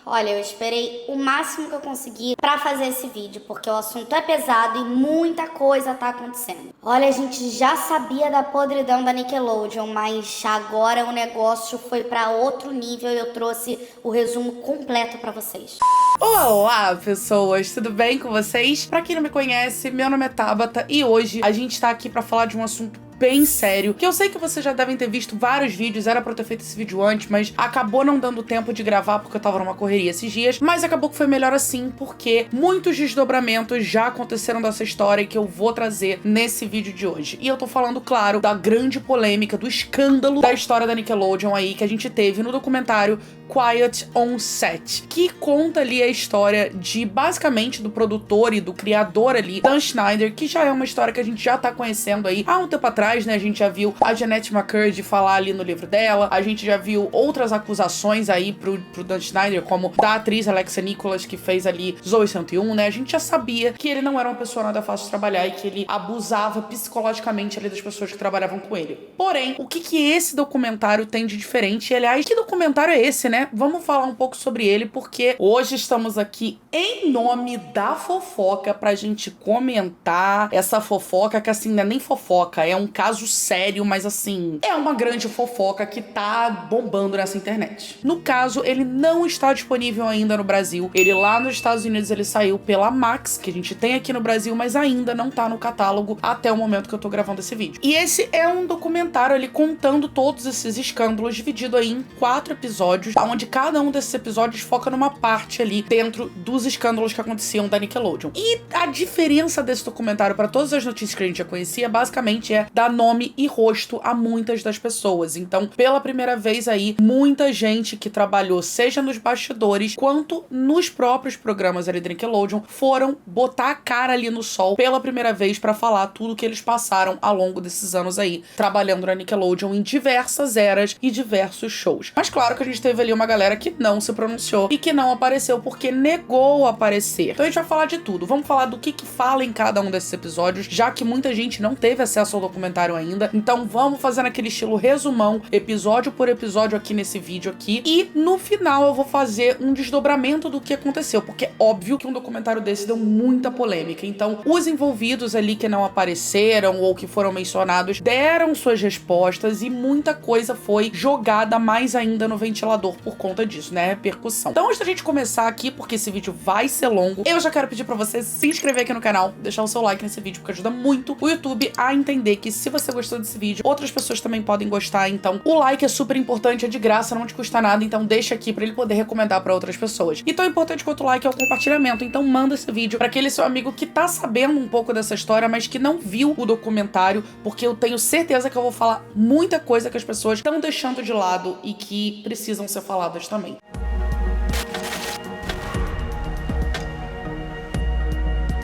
Olha, eu esperei o máximo que eu consegui pra fazer esse vídeo, porque o assunto é pesado e muita coisa tá acontecendo. Olha, a gente já sabia da podridão da Nickelodeon, mas agora o negócio foi pra outro nível e eu trouxe o resumo completo pra vocês. Olá, pessoas! Tudo bem com vocês? Pra quem não me conhece, meu nome é Tabata e hoje a gente tá aqui pra falar de um assunto bem sério, que eu sei que vocês já devem ter visto vários vídeos, era pra eu ter feito esse vídeo antes, mas acabou não dando tempo de gravar porque eu tava numa correria esses dias, mas acabou que foi melhor assim, porque muitos desdobramentos já aconteceram dessa história que eu vou trazer nesse vídeo de hoje. E eu tô falando, claro, da grande polêmica, do escândalo da história da Nickelodeon aí, que a gente teve no documentário Quiet on Set, que conta ali a história de, basicamente, do produtor e do criador ali, Dan Schneider, que já é uma história que a gente já tá conhecendo aí há um tempo atrás, né? A gente já viu a Jeanette McCurdy falar ali no livro dela, a gente já viu outras acusações aí pro Dan Schneider, como da atriz Alexa Nikolas, que fez ali Zoey 101, né? A gente já sabia que ele não era uma pessoa nada fácil de trabalhar e que ele abusava psicologicamente ali das pessoas que trabalhavam com ele. Porém, o que esse documentário tem de diferente? E, aliás, que documentário é esse, né? Vamos falar um pouco sobre ele, porque hoje estamos aqui em nome da fofoca pra gente comentar essa fofoca que, assim, não é nem fofoca, é um caso sério, mas, assim, é uma grande fofoca que tá bombando nessa internet. No caso, ele não está disponível ainda no Brasil. Ele lá nos Estados Unidos, ele saiu pela Max, que a gente tem aqui no Brasil, mas ainda não tá no catálogo até o momento que eu tô gravando esse vídeo. E esse é um documentário ali contando todos esses escândalos, dividido aí em 4 episódios, onde cada um desses episódios foca numa parte ali dentro dos escândalos que aconteciam da Nickelodeon. E a diferença desse documentário para todas as notícias que a gente já conhecia, basicamente, é dar nome e rosto a muitas das pessoas. Então, pela primeira vez aí, muita gente que trabalhou, seja nos bastidores, quanto nos próprios programas ali da Nickelodeon, foram botar a cara ali no sol pela primeira vez para falar tudo que eles passaram ao longo desses anos aí, trabalhando na Nickelodeon em diversas eras e diversos shows. Mas claro que a gente teve ali uma galera que não se pronunciou e que não apareceu porque negou aparecer. Então a gente vai falar de tudo. Vamos falar do que fala em cada um desses episódios, já que muita gente não teve acesso ao documentário ainda. Então vamos fazer naquele estilo resumão, episódio por episódio aqui nesse vídeo aqui. E no final eu vou fazer um desdobramento do que aconteceu, porque é óbvio que um documentário desse deu muita polêmica. Então os envolvidos ali que não apareceram ou que foram mencionados deram suas respostas e muita coisa foi jogada mais ainda no ventilador por conta disso, né? Repercussão. Então, antes da gente começar aqui, porque esse vídeo vai ser longo, eu já quero pedir pra você se inscrever aqui no canal, deixar o seu like nesse vídeo, porque ajuda muito o YouTube a entender que se você gostou desse vídeo, outras pessoas também podem gostar. Então, o like é super importante, é de graça, não te custa nada, então deixa aqui pra ele poder recomendar pra outras pessoas. E tão importante quanto o like é o compartilhamento, então manda esse vídeo pra aquele seu amigo que tá sabendo um pouco dessa história, mas que não viu o documentário, porque eu tenho certeza que eu vou falar muita coisa que as pessoas estão deixando de lado e que precisam ser faladas também.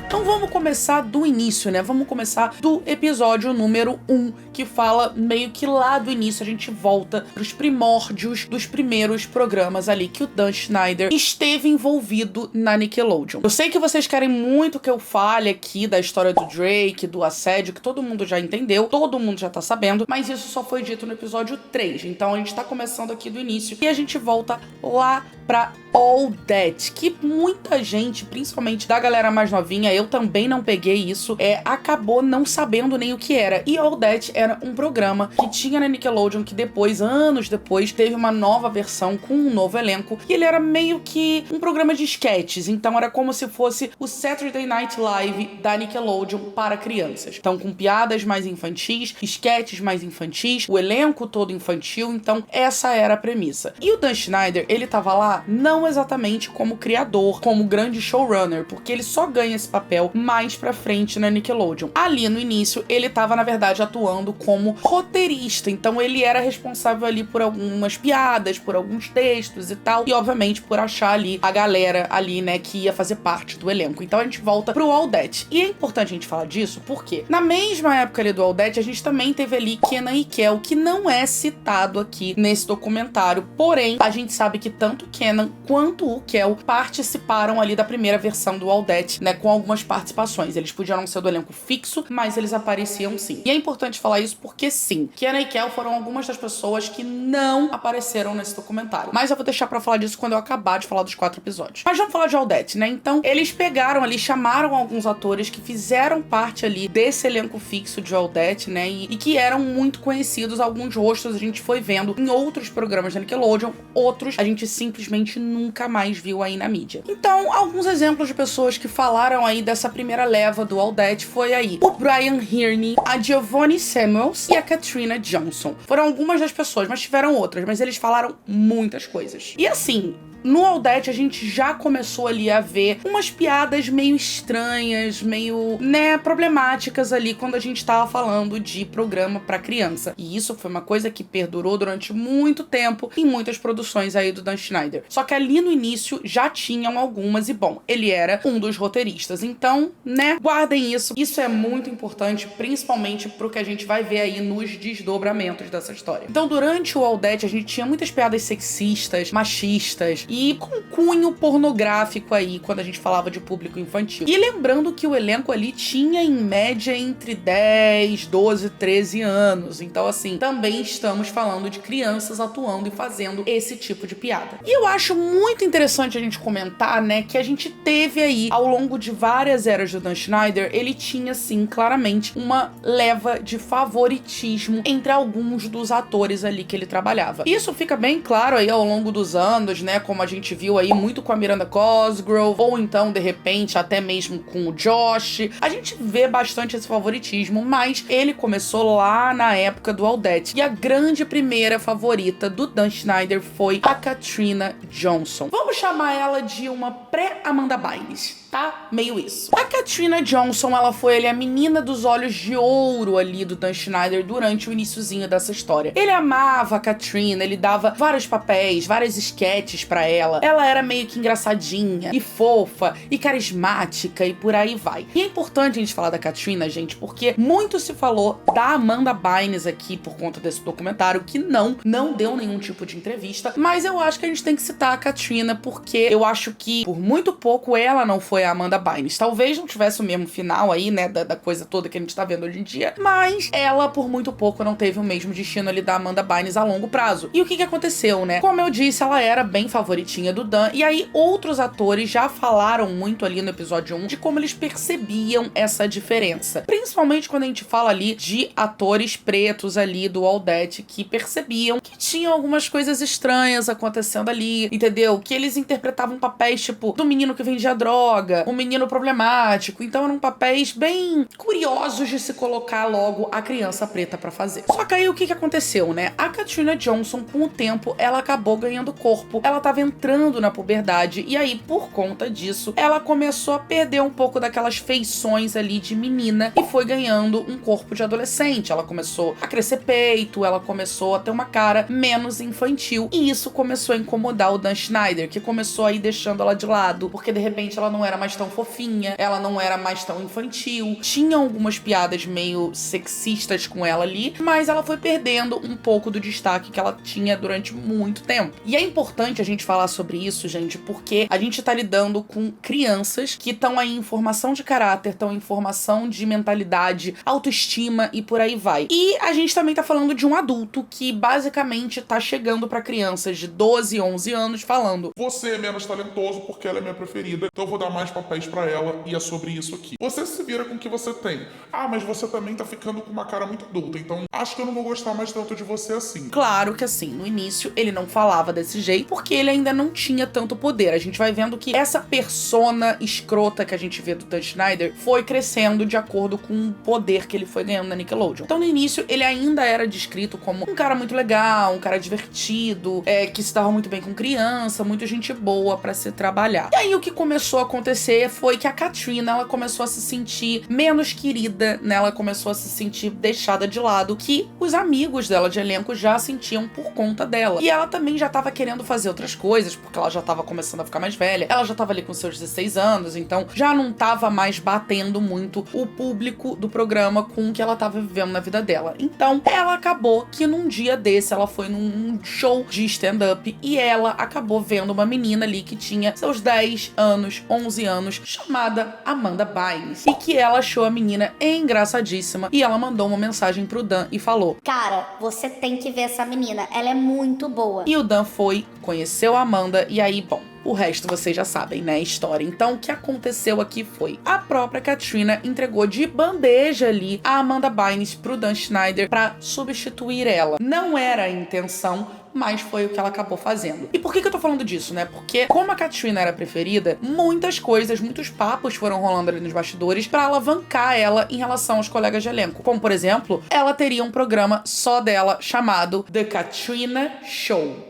Então vamos começar do início, né? Vamos começar do episódio número 1, que fala meio que lá do início, a gente volta pros primórdios dos primeiros programas ali que o Dan Schneider esteve envolvido na Nickelodeon. Eu sei que vocês querem muito que eu fale aqui da história do Drake, do assédio, que todo mundo já entendeu, todo mundo já tá sabendo, mas isso só foi dito no episódio 3. Então a gente tá começando aqui do início e a gente volta lá pra All That, que muita gente, principalmente da galera mais novinha, eu também não peguei isso, acabou não sabendo nem o que era. E All That era um programa que tinha na Nickelodeon, que depois, anos depois, teve uma nova versão com um novo elenco, e ele era meio que um programa de sketches, então era como se fosse o Saturday Night Live da Nickelodeon para crianças. Então com piadas mais infantis, sketches mais infantis, o elenco todo infantil, então essa era a premissa. E o Dan Schneider, ele tava lá não exatamente como criador, como grande showrunner, porque ele só ganha esse papel mais pra frente na Nickelodeon. Ali no início, ele tava, na verdade, atuando como roteirista, então ele era responsável ali por algumas piadas, por alguns textos e tal, e obviamente por achar ali a galera ali, né, que ia fazer parte do elenco. Então a gente volta pro All That. E é importante a gente falar disso porque na mesma época ali do All That, a gente também teve ali Kenan e Kel, que não é citado aqui nesse documentário, porém, a gente sabe que tanto Kenan quanto o Kel participaram ali da primeira versão do All That, né, com algumas participações. Eles podiam não ser do elenco fixo, mas eles apareciam sim. E é importante falar isso porque sim, Kiana e Kel foram algumas das pessoas que não apareceram nesse documentário. Mas eu vou deixar pra falar disso quando eu acabar de falar dos 4 episódios. Mas vamos falar de Aldete, né? Então, eles pegaram ali, chamaram alguns atores que fizeram parte ali desse elenco fixo de Aldete, né? E que eram muito conhecidos. Alguns rostos a gente foi vendo em outros programas da Nickelodeon, outros a gente simplesmente nunca mais viu aí na mídia. Então, alguns exemplos de pessoas que falaram aí dessa primeira leva do Aldete foi aí o Brian Hearney, a Giovanni Samuels e a Katrina Johnson. Foram algumas das pessoas, mas tiveram outras, mas eles falaram muitas coisas. E assim, no Aldete a gente já começou ali a ver umas piadas meio estranhas, meio, né, problemáticas ali quando a gente tava falando de programa pra criança. E isso foi uma coisa que perdurou durante muito tempo em muitas produções aí do Dan Schneider. Só que ali no início já tinham algumas e, bom, ele era um dos roteiristas. Então, né, guardem isso. Isso é muito importante, principalmente pro que a gente vai ver aí nos desdobramentos dessa história. Então, durante o Aldete a gente tinha muitas piadas sexistas, machistas, e com cunho pornográfico aí, quando a gente falava de público infantil. E lembrando que o elenco ali tinha, em média, entre 10, 12, 13 anos. Então, assim, também estamos falando de crianças atuando e fazendo esse tipo de piada. E eu acho muito interessante a gente comentar, né, que a gente teve aí, ao longo de várias eras do Dan Schneider, ele tinha, sim, claramente, uma leva de favoritismo entre alguns dos atores ali que ele trabalhava. Isso fica bem claro aí ao longo dos anos, né, como a gente viu aí muito com a Miranda Cosgrove, ou então, de repente, até mesmo com o Josh. A gente vê bastante esse favoritismo, mas ele começou lá na época do Aldete. E a grande primeira favorita do Dan Schneider foi a Katrina Johnson. Vamos chamar ela de uma pré-Amanda Bynes, tá? Meio isso. A Katrina Johnson, ela foi ali a menina dos olhos de ouro ali do Dan Schneider durante o iniciozinho dessa história. Ele amava a Katrina, ele dava vários papéis, várias sketches pra ela. Ela era meio que engraçadinha e fofa e carismática e por aí vai. E é importante a gente falar da Katrina, gente, porque muito se falou da Amanda Bynes aqui por conta desse documentário, que não deu nenhum tipo de entrevista, mas eu acho que a gente tem que citar a Katrina porque eu acho que por muito pouco ela não foi a Amanda Bynes. Talvez não tivesse o mesmo final aí, né, da coisa toda que a gente tá vendo hoje em dia, mas ela por muito pouco não teve o mesmo destino ali da Amanda Bynes a longo prazo. E o que aconteceu, né? Como eu disse, ela era bem favoritinha do Dan, e aí outros atores já falaram muito ali no episódio 1 de como eles percebiam essa diferença. Principalmente quando a gente fala ali de atores pretos ali do Aldete que percebiam que tinham algumas coisas estranhas acontecendo ali, entendeu? Que eles interpretavam papéis tipo do menino que vendia droga, um menino problemático, então eram papéis bem curiosos de se colocar logo a criança preta pra fazer. Só que aí o que aconteceu, né? A Katrina Johnson, com o tempo, ela acabou ganhando corpo, ela tava entrando na puberdade, e aí, por conta disso, ela começou a perder um pouco daquelas feições ali de menina e foi ganhando um corpo de adolescente. Ela começou a crescer peito, ela começou a ter uma cara menos infantil, e isso começou a incomodar o Dan Schneider, que começou a ir deixando ela de lado, porque de repente ela não era mais tão fofinha, ela não era mais tão infantil, tinha algumas piadas meio sexistas com ela ali, mas ela foi perdendo um pouco do destaque que ela tinha durante muito tempo. E é importante a gente falar sobre isso, gente, porque a gente tá lidando com crianças que estão aí em formação de caráter, estão em formação de mentalidade, autoestima e por aí vai. E a gente também tá falando de um adulto que basicamente tá chegando pra crianças de 12, 11 anos falando: você é menos talentoso porque ela é minha preferida, então eu vou dar mais papéis pra ela e é sobre isso aqui. Você se vira com o que você tem. Ah, mas você também tá ficando com uma cara muito adulta, então acho que eu não vou gostar mais tanto de você assim. Claro que assim, no início ele não falava desse jeito porque ele ainda não tinha tanto poder. A gente vai vendo que essa persona escrota que a gente vê do Dan Schneider foi crescendo de acordo com o poder que ele foi ganhando na Nickelodeon. Então no início ele ainda era descrito como um cara muito legal, um cara divertido, que se dava muito bem com criança, muita gente boa pra se trabalhar. E aí o que começou a acontecer foi que a Katrina, ela começou a se sentir menos querida, né? Ela começou a se sentir deixada de lado, que os amigos dela de elenco já sentiam por conta dela. E ela também já tava querendo fazer outras coisas, coisas, porque ela já tava começando a ficar mais velha, ela já tava ali com seus 16 anos, então já não tava mais batendo muito o público do programa com o que ela tava vivendo na vida dela. Então, ela acabou que num dia desse, ela foi num show de stand-up e ela acabou vendo uma menina ali que tinha seus 10 anos, 11 anos, chamada Amanda Bynes, e que ela achou a menina engraçadíssima e ela mandou uma mensagem pro Dan e falou: cara, você tem que ver essa menina, ela é muito boa. E o Dan foi, conheceu a Amanda e aí, bom, o resto vocês já sabem, né, a história. Então, o que aconteceu aqui foi: a própria Katrina entregou de bandeja ali a Amanda Bynes pro Dan Schneider pra substituir ela. Não era a intenção, mas foi o que ela acabou fazendo. E por que eu tô falando disso, né? Porque como a Katrina era preferida, muitas coisas, muitos papos foram rolando ali nos bastidores pra alavancar ela em relação aos colegas de elenco. Como, por exemplo, ela teria um programa só dela chamado The Katrina Show.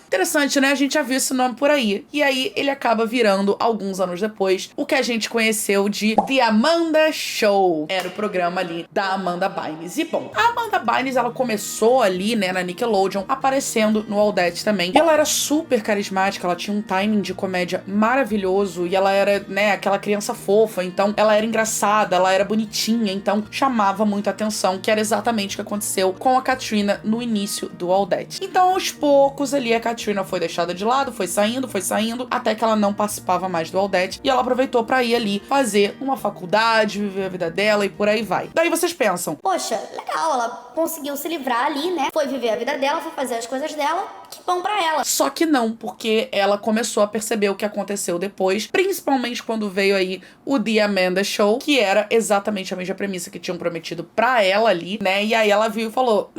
Interessante, né? A gente já viu esse nome por aí. E aí, ele acaba virando, alguns anos depois, o que a gente conheceu de The Amanda Show. Era o programa ali da Amanda Bynes. E, bom, a Amanda Bynes, ela começou ali, né, na Nickelodeon, aparecendo no Aldette também. E ela era super carismática, ela tinha um timing de comédia maravilhoso. E ela era, né, aquela criança fofa. Então, ela era engraçada, ela era bonitinha. Então, chamava muita atenção, que era exatamente o que aconteceu com a Katrina no início do Aldette. Então, aos poucos ali, a Katrina foi deixada de lado, foi saindo, até que ela não participava mais do Aldette, e ela aproveitou pra ir ali fazer uma faculdade, viver a vida dela e por aí vai. Daí vocês pensam: poxa, legal, ela conseguiu se livrar ali, né? Foi viver a vida dela, foi fazer as coisas dela, que bom pra ela. Só que não, porque ela começou a perceber o que aconteceu depois, principalmente quando veio aí o The Amanda Show, que era exatamente a mesma premissa que tinham prometido pra ela ali, né? E aí ela viu e falou: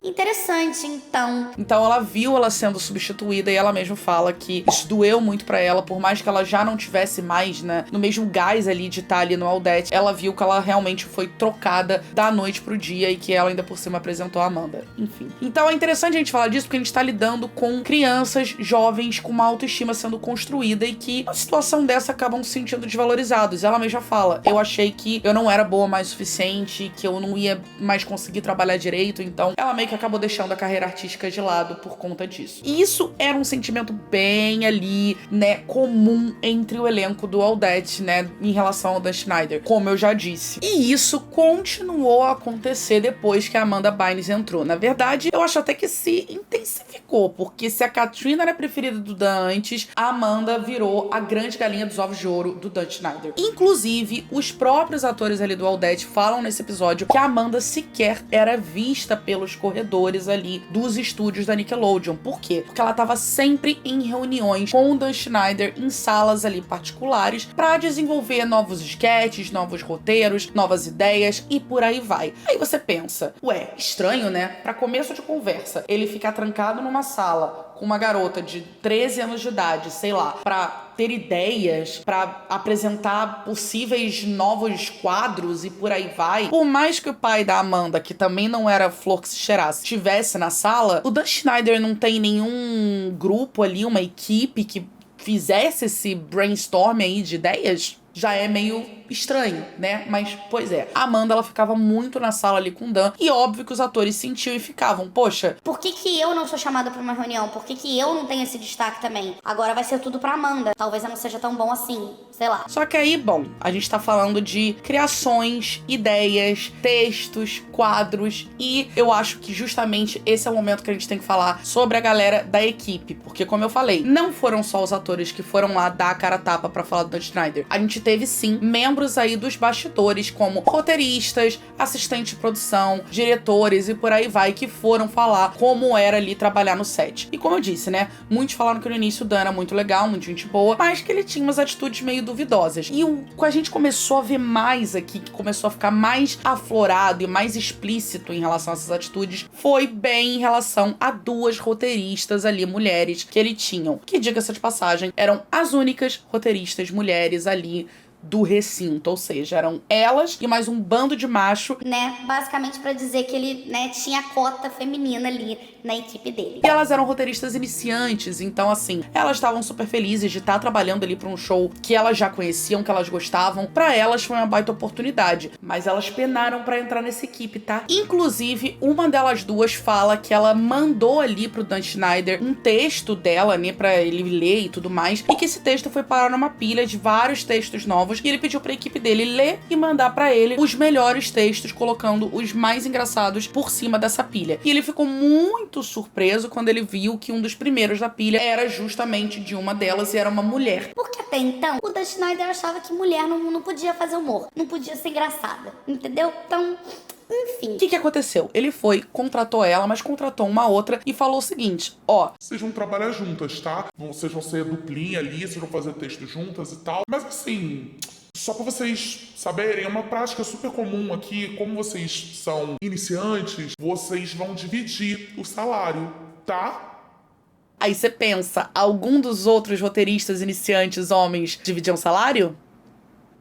interessante, então. Então ela viu ela sendo substituída e ela mesma fala que isso doeu muito pra ela, por mais que ela já não tivesse mais, né, no mesmo gás ali de estar ali no Aldette, ela viu que ela realmente foi trocada da noite pro dia e que ela ainda por cima apresentou a Amanda. Enfim. Então é interessante a gente falar disso porque a gente tá lidando com crianças jovens com uma autoestima sendo construída e que a situação dessa acabam se sentindo desvalorizados. Ela mesma fala: eu achei que eu não era boa mais o suficiente, que eu não ia mais conseguir trabalhar direito, então ela meio que acabou deixando a carreira artística de lado por conta disso. E isso era um sentimento bem ali, né, comum entre o elenco do Aldette, né, em relação ao Dan Schneider, como eu já disse. E isso continuou a acontecer depois que a Amanda Bynes entrou. Na verdade, eu acho até que se intensificou, porque se a Katrina era a preferida do Dan antes, a Amanda virou a grande galinha dos ovos de ouro do Dan Schneider. Inclusive, os próprios atores ali do Aldette falam nesse episódio que a Amanda sequer era vista pelos corredores ali dos estúdios da Nickelodeon. Por quê? Porque ela tava sempre em reuniões com o Dan Schneider em salas ali particulares pra desenvolver novos sketches, novos roteiros, novas ideias e por aí vai. Aí você pensa: ué, estranho, né? Pra começo de conversa, ele ficar trancado numa sala com uma garota de 13 anos de idade, sei lá, pra ter ideias, pra apresentar possíveis novos quadros e por aí vai. Por mais que o pai da Amanda, que também não era flor que se cheirasse, estivesse na sala, o Dan Schneider não tem nenhum grupo ali, uma equipe que fizesse esse brainstorm aí de ideias? Já é meio estranho, né? Mas, pois é, a Amanda, ela ficava muito na sala ali com o Dan, e óbvio que os atores sentiam e ficavam: poxa, por que eu não sou chamada pra uma reunião? Por que eu não tenho esse destaque também? Agora vai ser tudo pra Amanda. Talvez eu não seja tão bom assim, sei lá. Só que aí, bom, a gente tá falando de criações, ideias, textos, quadros, e eu acho que justamente esse é o momento que a gente tem que falar sobre a galera da equipe, porque como eu falei, não foram só os atores que foram lá dar a cara a tapa pra falar do Dan Schneider. A gente teve sim membros aí dos bastidores, como roteiristas, assistentes de produção, diretores e por aí vai, que foram falar como era ali trabalhar no set. E como eu disse, né, muitos falaram que no início o Dan era muito legal, muito gente boa, mas que ele tinha umas atitudes meio duvidosas. E o que a gente começou a ver mais aqui, que começou a ficar mais aflorado e mais explícito em relação a essas atitudes, foi bem em relação a duas roteiristas ali, mulheres, que ele tinham, que, diga-se de passagem, eram as únicas roteiristas mulheres ali do recinto, ou seja, eram elas e mais um bando de macho, né? Basicamente pra dizer que ele, né, tinha cota feminina ali na equipe dele. e elas eram roteiristas iniciantes, então assim, elas estavam super felizes de estar trabalhando ali pra um show que elas já conheciam, que elas gostavam. Pra elas foi uma baita oportunidade, mas elas penaram pra entrar nessa equipe, tá? Inclusive, uma delas duas fala que ela mandou ali pro Dan Schneider um texto dela, né, pra ele ler e tudo mais, e que esse texto foi parar numa pilha de vários textos novos, e ele pediu pra equipe dele ler e mandar pra ele os melhores textos, colocando os mais engraçados por cima dessa pilha. E ele ficou muito surpreso quando ele viu que um dos primeiros da pilha era justamente de uma delas e era uma mulher. Porque até então, o Dan Schneider achava que mulher não podia fazer humor, não podia ser engraçada, entendeu? Então, enfim. O que aconteceu? Ele foi, contratou ela, mas contratou uma outra e falou o seguinte, ó... Vocês vão trabalhar juntas, tá? Vocês vão ser duplinha ali, vocês vão fazer texto juntas e tal. Mas assim... Só pra vocês saberem, é uma prática super comum aqui. Como vocês são iniciantes, vocês vão dividir o salário, tá? Aí você pensa, algum dos outros roteiristas iniciantes homens dividiam salário?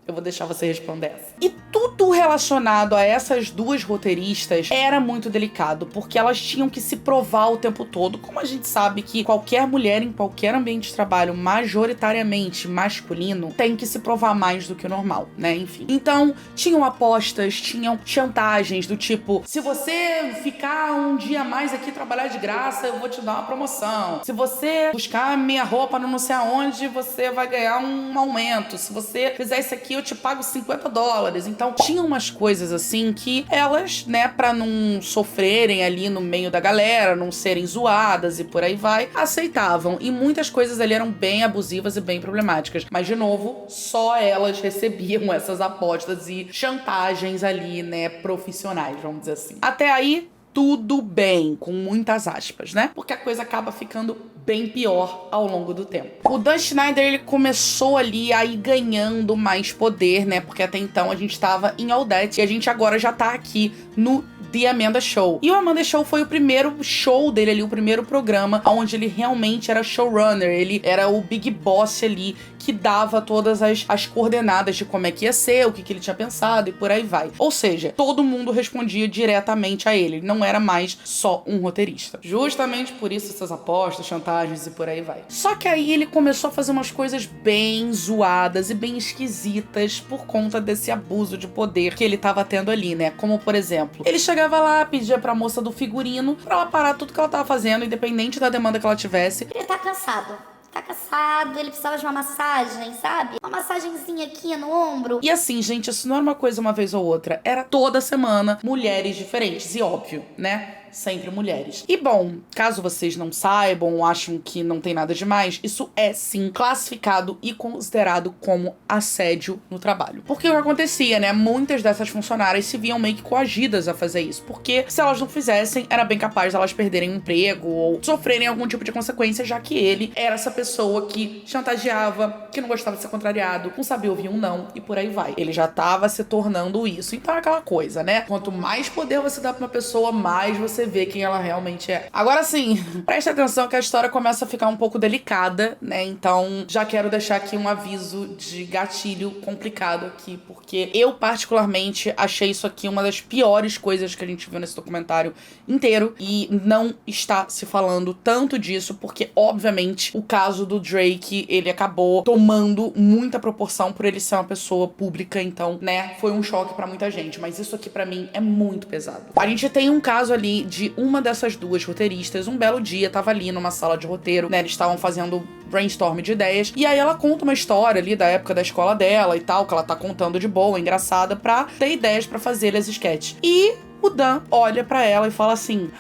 Eu vou deixar você responder essa. E tudo relacionado a essas duas roteiristas era muito delicado, porque elas tinham que se provar o tempo todo. Como a gente sabe que qualquer mulher em qualquer ambiente de trabalho majoritariamente masculino tem que se provar mais do que o normal, né? Enfim. Então, tinham apostas, tinham chantagens do tipo, se você ficar um dia a mais aqui trabalhar de graça, eu vou te dar uma promoção. Se você buscar minha roupa no não sei aonde, você vai ganhar um aumento. Se você fizer isso aqui, eu te pago $50. Então, tinha umas coisas assim que elas, né, pra não sofrerem ali no meio da galera, não serem zoadas e por aí vai, aceitavam. E muitas coisas ali eram bem abusivas e bem problemáticas. Mas, de novo, só elas recebiam essas apostas e chantagens ali, né, profissionais, vamos dizer assim. Até aí, tudo bem, com muitas aspas, né? Porque a coisa acaba ficando bem pior ao longo do tempo. O Dan Schneider, ele começou ali a ir ganhando mais poder, né? Porque até então a gente tava em All That e a gente agora já tá aqui no The Amanda Show. E o Amanda Show foi o primeiro show dele ali, o primeiro programa onde ele realmente era showrunner, ele era o big boss ali, que dava todas as coordenadas de como é que ia ser, o que ele tinha pensado e por aí vai. Ou seja, todo mundo respondia diretamente a ele, não era mais só um roteirista. Justamente por isso essas apostas, chantagens e por aí vai. Só que aí ele começou a fazer umas coisas bem zoadas e bem esquisitas por conta desse abuso de poder que ele tava tendo ali, né? Como, por exemplo, ele chegava lá, pedia pra moça do figurino pra ela parar tudo que ela tava fazendo, independente da demanda que ela tivesse. Ele tá cansado. Tá cansado, ele precisava de uma massagem, sabe? Uma massagenzinha aqui no ombro. E assim, gente, isso não era uma coisa uma vez ou outra. Era toda semana mulheres diferentes. E óbvio, né? Sempre mulheres. E bom, caso vocês não saibam ou acham que não tem nada demais, isso é sim classificado e considerado como assédio no trabalho. Porque o que acontecia, né? Muitas dessas funcionárias se viam meio que coagidas a fazer isso. Porque se elas não fizessem, era bem capaz de elas perderem o emprego ou sofrerem algum tipo de consequência, já que ele era essa pessoa que chantageava, que não gostava de ser contrariado, não sabia ouvir um não e por aí vai. Ele já tava se tornando isso. Então é aquela coisa, né? Quanto mais poder você dá pra uma pessoa, mais você vê quem ela realmente é. Agora sim, preste atenção que a história começa a ficar um pouco delicada, né? Então já quero deixar aqui um aviso de gatilho complicado aqui, porque eu particularmente achei isso aqui uma das piores coisas que a gente viu nesse documentário inteiro e não está se falando tanto disso, porque obviamente o caso do Drake, ele acabou tomando muita proporção por ele ser uma pessoa pública, então, né, foi um choque pra muita gente, mas isso aqui pra mim é muito pesado. A gente tem um caso ali de uma dessas duas roteiristas, um belo dia, tava ali numa sala de roteiro, né, eles estavam fazendo brainstorm de ideias, e aí ela conta uma história ali da época da escola dela e tal, que ela tá contando de boa, engraçada, pra ter ideias pra fazer as sketches. E o Dan olha pra ela e fala assim...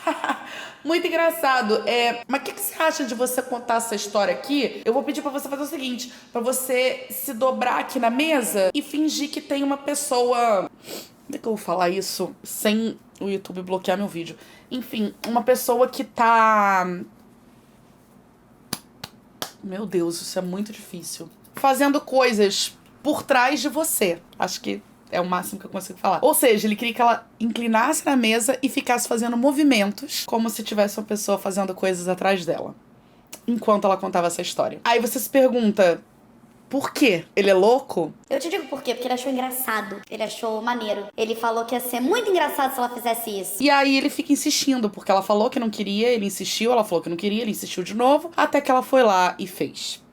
Muito engraçado. Mas o que você acha de você contar essa história aqui? Eu vou pedir pra você fazer o seguinte, pra você se dobrar aqui na mesa e fingir que tem uma pessoa... Como é que eu vou falar isso sem o YouTube bloquear meu vídeo? Enfim, uma pessoa que tá... Meu Deus, isso é muito difícil. Fazendo coisas por trás de você. Acho que é o máximo que eu consigo falar. Ou seja, ele queria que ela inclinasse na mesa e ficasse fazendo movimentos como se tivesse uma pessoa fazendo coisas atrás dela, enquanto ela contava essa história. Aí você se pergunta, Por quê? Ele é louco? Eu te digo por quê, porque ele achou engraçado. Ele achou maneiro. Ele falou que ia ser muito engraçado se ela fizesse isso. E aí ele fica insistindo, porque ela falou que não queria, ele insistiu, ela falou que não queria, ele insistiu de novo, até que ela foi lá e fez.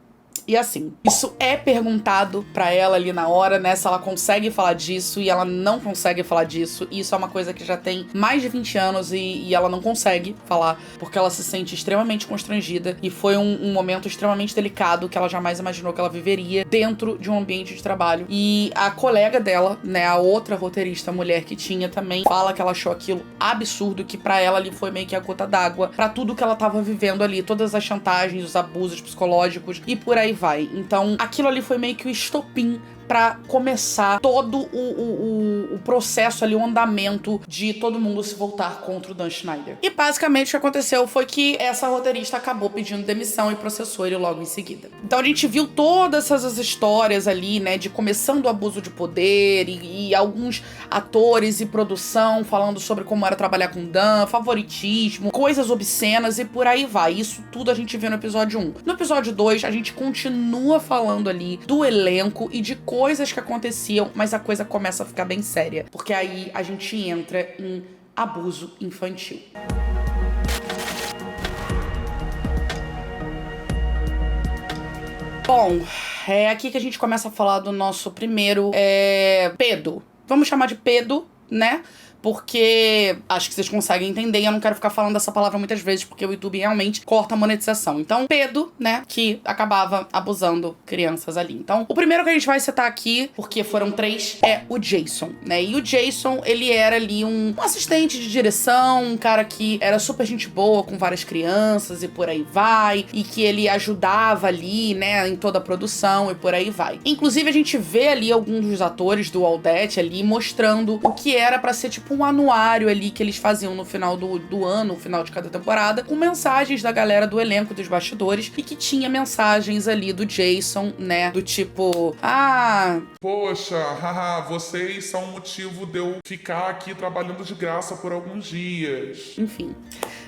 E assim, isso é perguntado pra ela ali na hora, né, se ela consegue falar disso, e ela não consegue falar disso. E isso é uma coisa que já tem mais de 20 anos e ela não consegue falar, porque ela se sente extremamente constrangida. E foi um momento extremamente delicado que ela jamais imaginou que ela viveria dentro de um ambiente de trabalho. E a colega dela, né, a outra roteirista mulher que tinha também, fala que ela achou aquilo absurdo, que pra ela ali foi meio que a gota d'água pra tudo que ela tava vivendo ali, todas as chantagens, os abusos psicológicos e por aí vai. Então, aquilo ali foi meio que o estopim pra começar todo o processo ali, o andamento de todo mundo se voltar contra o Dan Schneider. E basicamente o que aconteceu foi que essa roteirista acabou pedindo demissão e processou ele logo em seguida. Então a gente viu todas essas histórias ali, né, de começando o abuso de poder e alguns atores e produção falando sobre como era trabalhar com Dan, favoritismo, coisas obscenas e por aí vai. Isso tudo a gente viu no episódio 1. No episódio 2, a gente continua falando ali do elenco e de coisas que aconteciam, mas a coisa começa a ficar bem séria, porque aí a gente entra em abuso infantil. Bom, é aqui que a gente começa a falar do nosso primeiro pedo. Vamos chamar de pedo, né? Porque acho que vocês conseguem entender e eu não quero ficar falando essa palavra muitas vezes, porque o YouTube realmente corta a monetização. Então, pedo, né, que acabava abusando crianças ali. Então, o primeiro que a gente vai citar aqui, porque foram 3, é o Jason, né? E o Jason, ele era ali um assistente de direção, um cara que era super gente boa com várias crianças e por aí vai, e que ele ajudava ali, né, em toda a produção e por aí vai. Inclusive, a gente vê ali alguns dos atores do Aldete ali mostrando o que era pra ser tipo um anuário ali que eles faziam no final do ano, no final de cada temporada, com mensagens da galera do elenco, dos bastidores, e que tinha mensagens ali do Jason, né, do tipo, poxa, haha, vocês são o motivo de eu ficar aqui trabalhando de graça por alguns dias. Enfim,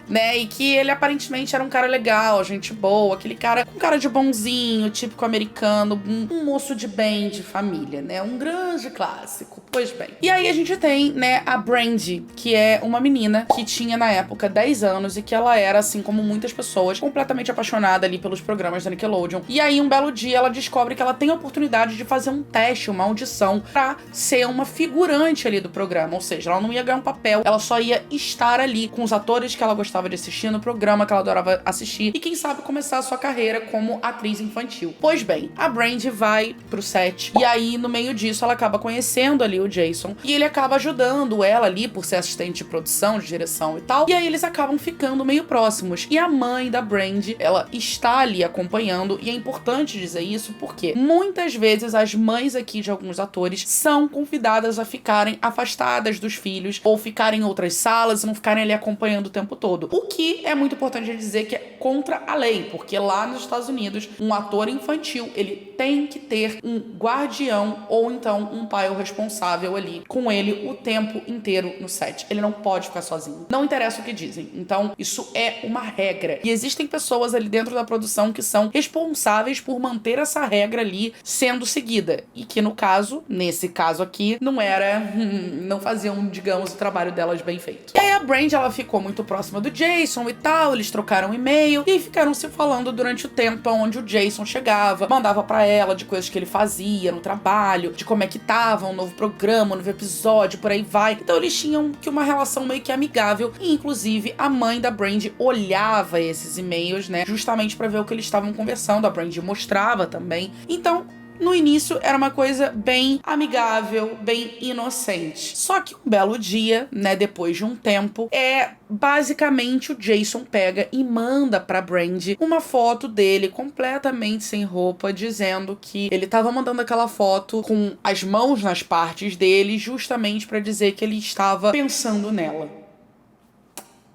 né, e que ele aparentemente era um cara legal, gente boa, aquele cara com cara de bonzinho, típico americano, um moço de bem, de família, né, um grande clássico, pois bem. E aí a gente tem, né, a Brandy, que é uma menina que tinha na época 10 anos e que ela era, assim como muitas pessoas, completamente apaixonada ali pelos programas da Nickelodeon. E aí um belo dia ela descobre que ela tem a oportunidade de fazer um teste, uma audição, pra ser uma figurante ali do programa, ou seja, ela não ia ganhar um papel, ela só ia estar ali com os atores que ela gostava de assistir no programa, que ela adorava assistir, e quem sabe começar a sua carreira como atriz infantil. Pois bem, a Brandy vai pro set, e aí no meio disso ela acaba conhecendo ali o Jason, e ele acaba ajudando ela ali por ser assistente de produção, de direção e tal, e aí eles acabam ficando meio próximos. E a mãe da Brandy, ela está ali acompanhando, e é importante dizer isso porque muitas vezes as mães aqui de alguns atores são convidadas a ficarem afastadas dos filhos, ou ficarem em outras salas e não ficarem ali acompanhando o tempo todo. O que é muito importante dizer que é contra a lei, porque lá nos Estados Unidos, um ator infantil, ele tem que ter um guardião ou então um pai responsável ali com ele o tempo inteiro no set. Ele não pode ficar sozinho. Não interessa o que dizem. Então, isso é uma regra. E existem pessoas ali dentro da produção que são responsáveis por manter essa regra ali sendo seguida. E que no caso, nesse caso aqui, não faziam, digamos, o trabalho delas bem feito. E aí a Brandy, ela ficou muito próxima do Jason e tal, eles trocaram e-mail e ficaram se falando durante o tempo onde o Jason chegava, mandava pra ela de coisas que ele fazia no trabalho, de como é que tava um novo programa, um novo episódio, por aí vai. Então eles tinham que uma relação meio que amigável e inclusive a mãe da Brandy olhava esses e-mails, né, justamente pra ver o que eles estavam conversando, a Brandy mostrava também. Então, no início era uma coisa bem amigável, bem inocente. Só que um belo dia, né, depois de um tempo, basicamente o Jason pega e manda pra Brandy uma foto dele completamente sem roupa, dizendo que ele tava mandando aquela foto com as mãos nas partes dele, justamente pra dizer que ele estava pensando nela.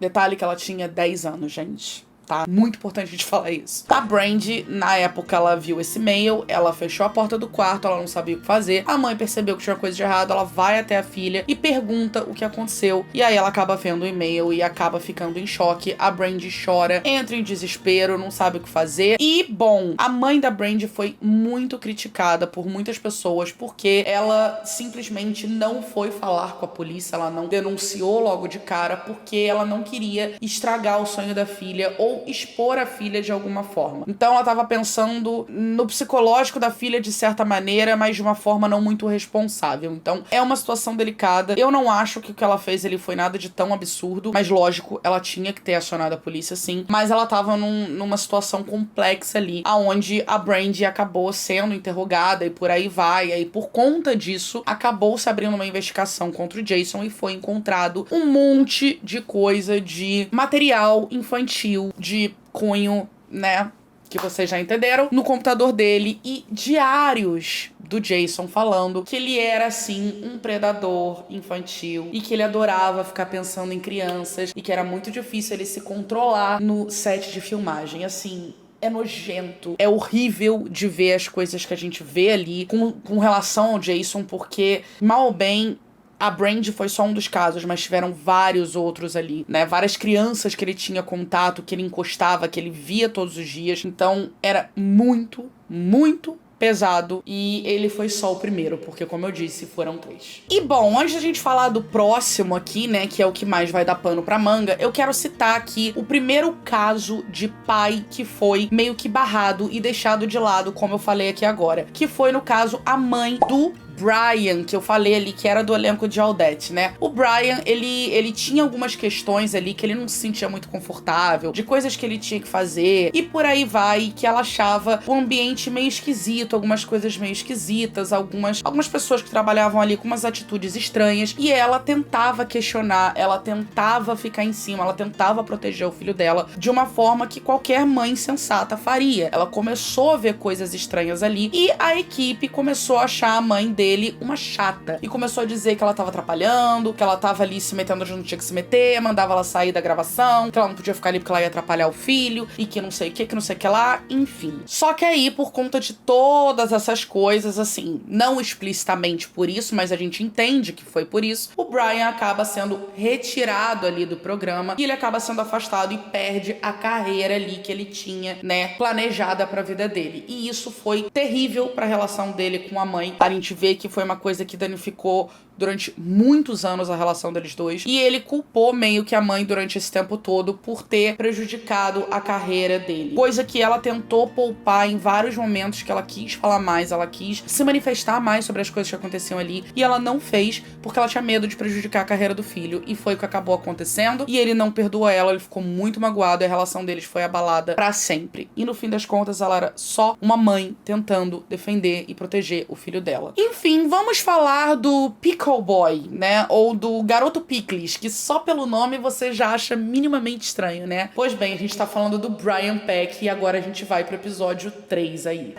Detalhe que ela tinha 10 anos, gente. tá? Muito importante a gente falar isso. A Brandy, na época, ela viu esse e-mail, ela fechou a porta do quarto, ela não sabia o que fazer. A mãe percebeu que tinha coisa de errado, ela vai até a filha e pergunta o que aconteceu. E aí ela acaba vendo o e-mail e acaba ficando em choque. A Brandy chora, entra em desespero, não sabe o que fazer. E, bom, a mãe da Brandy foi muito criticada por muitas pessoas porque ela simplesmente não foi falar com a polícia, ela não denunciou logo de cara porque ela não queria estragar o sonho da filha ou expor a filha de alguma forma. Então ela tava pensando no psicológico da filha de certa maneira, mas de uma forma não muito responsável. Então é uma situação delicada. Eu não acho que o que ela fez ele foi nada de tão absurdo, mas lógico, ela tinha que ter acionado a polícia sim, mas ela tava numa situação complexa ali, aonde a Brandy acabou sendo interrogada e por aí vai, e aí por conta disso acabou se abrindo uma investigação contra o Jason e foi encontrado um monte de coisa de material infantil, de cunho, né, que vocês já entenderam, no computador dele e diários do Jason falando que ele era, assim, um predador infantil e que ele adorava ficar pensando em crianças e que era muito difícil ele se controlar no set de filmagem. Assim, é nojento, é horrível de ver as coisas que a gente vê ali com relação ao Jason, porque, mal ou bem, a Brandy foi só um dos casos, mas tiveram vários outros ali, né? Várias crianças que ele tinha contato, que ele encostava, que ele via todos os dias. Então, era muito, muito pesado. E ele foi só o primeiro, porque, como eu disse, foram 3. E, bom, antes da gente falar do próximo aqui, né, que é o que mais vai dar pano pra manga, eu quero citar aqui o primeiro caso de pai que foi meio que barrado e deixado de lado, como eu falei aqui agora. Que foi, no caso, a mãe do Brian, que eu falei ali, que era do elenco de Aldette, né? O Brian, ele tinha algumas questões ali que ele não se sentia muito confortável, de coisas que ele tinha que fazer, e por aí vai, que ela achava o ambiente meio esquisito, algumas coisas meio esquisitas, algumas pessoas que trabalhavam ali com umas atitudes estranhas, e ela tentava questionar, ela tentava ficar em cima, ela tentava proteger o filho dela de uma forma que qualquer mãe sensata faria. Ela começou a ver coisas estranhas ali, e a equipe começou a achar a mãe dele uma chata. E começou a dizer que ela tava atrapalhando, que ela tava ali se metendo onde não tinha que se meter, mandava ela sair da gravação, que ela não podia ficar ali porque ela ia atrapalhar o filho, e que não sei o que não sei o que lá, enfim. Só que aí, por conta de todas essas coisas, assim, não explicitamente por isso, mas a gente entende que foi por isso, o Brian acaba sendo retirado ali do programa, e ele acaba sendo afastado e perde a carreira ali que ele tinha, né, planejada pra vida dele. E isso foi terrível pra relação dele com a mãe. A gente vê que foi uma coisa que danificou durante muitos anos a relação deles dois. E ele culpou meio que a mãe durante esse tempo todo por ter prejudicado a carreira dele. Coisa que ela tentou poupar em vários momentos, que ela quis falar mais, ela quis se manifestar mais sobre as coisas que aconteciam ali. E ela não fez porque ela tinha medo de prejudicar a carreira do filho. E foi o que acabou acontecendo. E ele não perdoou ela, ele ficou muito magoado e a relação deles foi abalada pra sempre. E no fim das contas, ela era só uma mãe tentando defender e proteger o filho dela. Enfim, vamos falar do Pickle Boy, né? Ou do Garoto Pickles, que só pelo nome você já acha minimamente estranho, né? Pois bem, a gente tá falando do Brian Peck e agora a gente vai pro episódio 3 aí.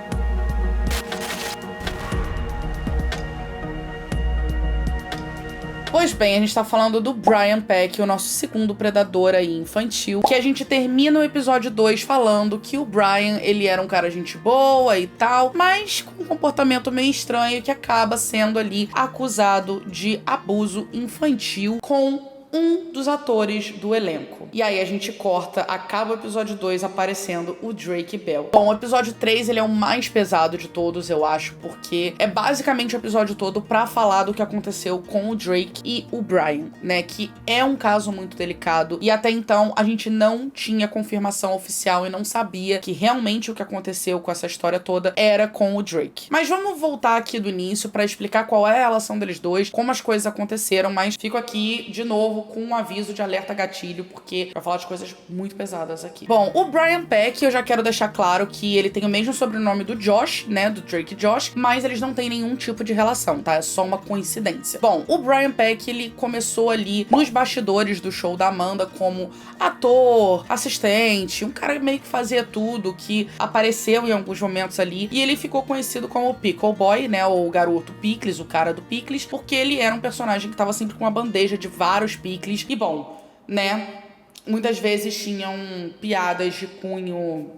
Pois bem, a gente tá falando do Brian Peck, o nosso segundo predador aí infantil, que a gente termina o episódio 2 falando que o Brian, ele era um cara gente boa e tal, mas com um comportamento meio estranho que acaba sendo ali acusado de abuso infantil com um dos atores do elenco. E aí a gente corta, acaba o episódio 2 aparecendo o Drake Bell. Bom, o episódio 3, ele é o mais pesado de todos, eu acho, porque é basicamente o episódio todo pra falar do que aconteceu com o Drake e o Brian, né, que é um caso muito delicado, e até então a gente não tinha confirmação oficial e não sabia que realmente o que aconteceu com essa história toda era com o Drake. Mas vamos voltar aqui do início pra explicar qual é a relação deles dois, como as coisas aconteceram, mas fico aqui de novo com um aviso de alerta gatilho, porque vai falar de coisas muito pesadas aqui. Bom, o Brian Peck, eu já quero deixar claro que ele tem o mesmo sobrenome do Josh, né, do Drake Josh, mas eles não têm nenhum tipo de relação, tá? É só uma coincidência. Bom, o Brian Peck, ele começou ali nos bastidores do show da Amanda como ator, assistente, um cara meio que fazia tudo, que apareceu em alguns momentos ali, e ele ficou conhecido como Pickle Boy, né, ou o garoto Pickles, o cara do Pickles, porque ele era um personagem que tava sempre com uma bandeja de vários Pickles. E bom, né, muitas vezes tinham piadas de cunho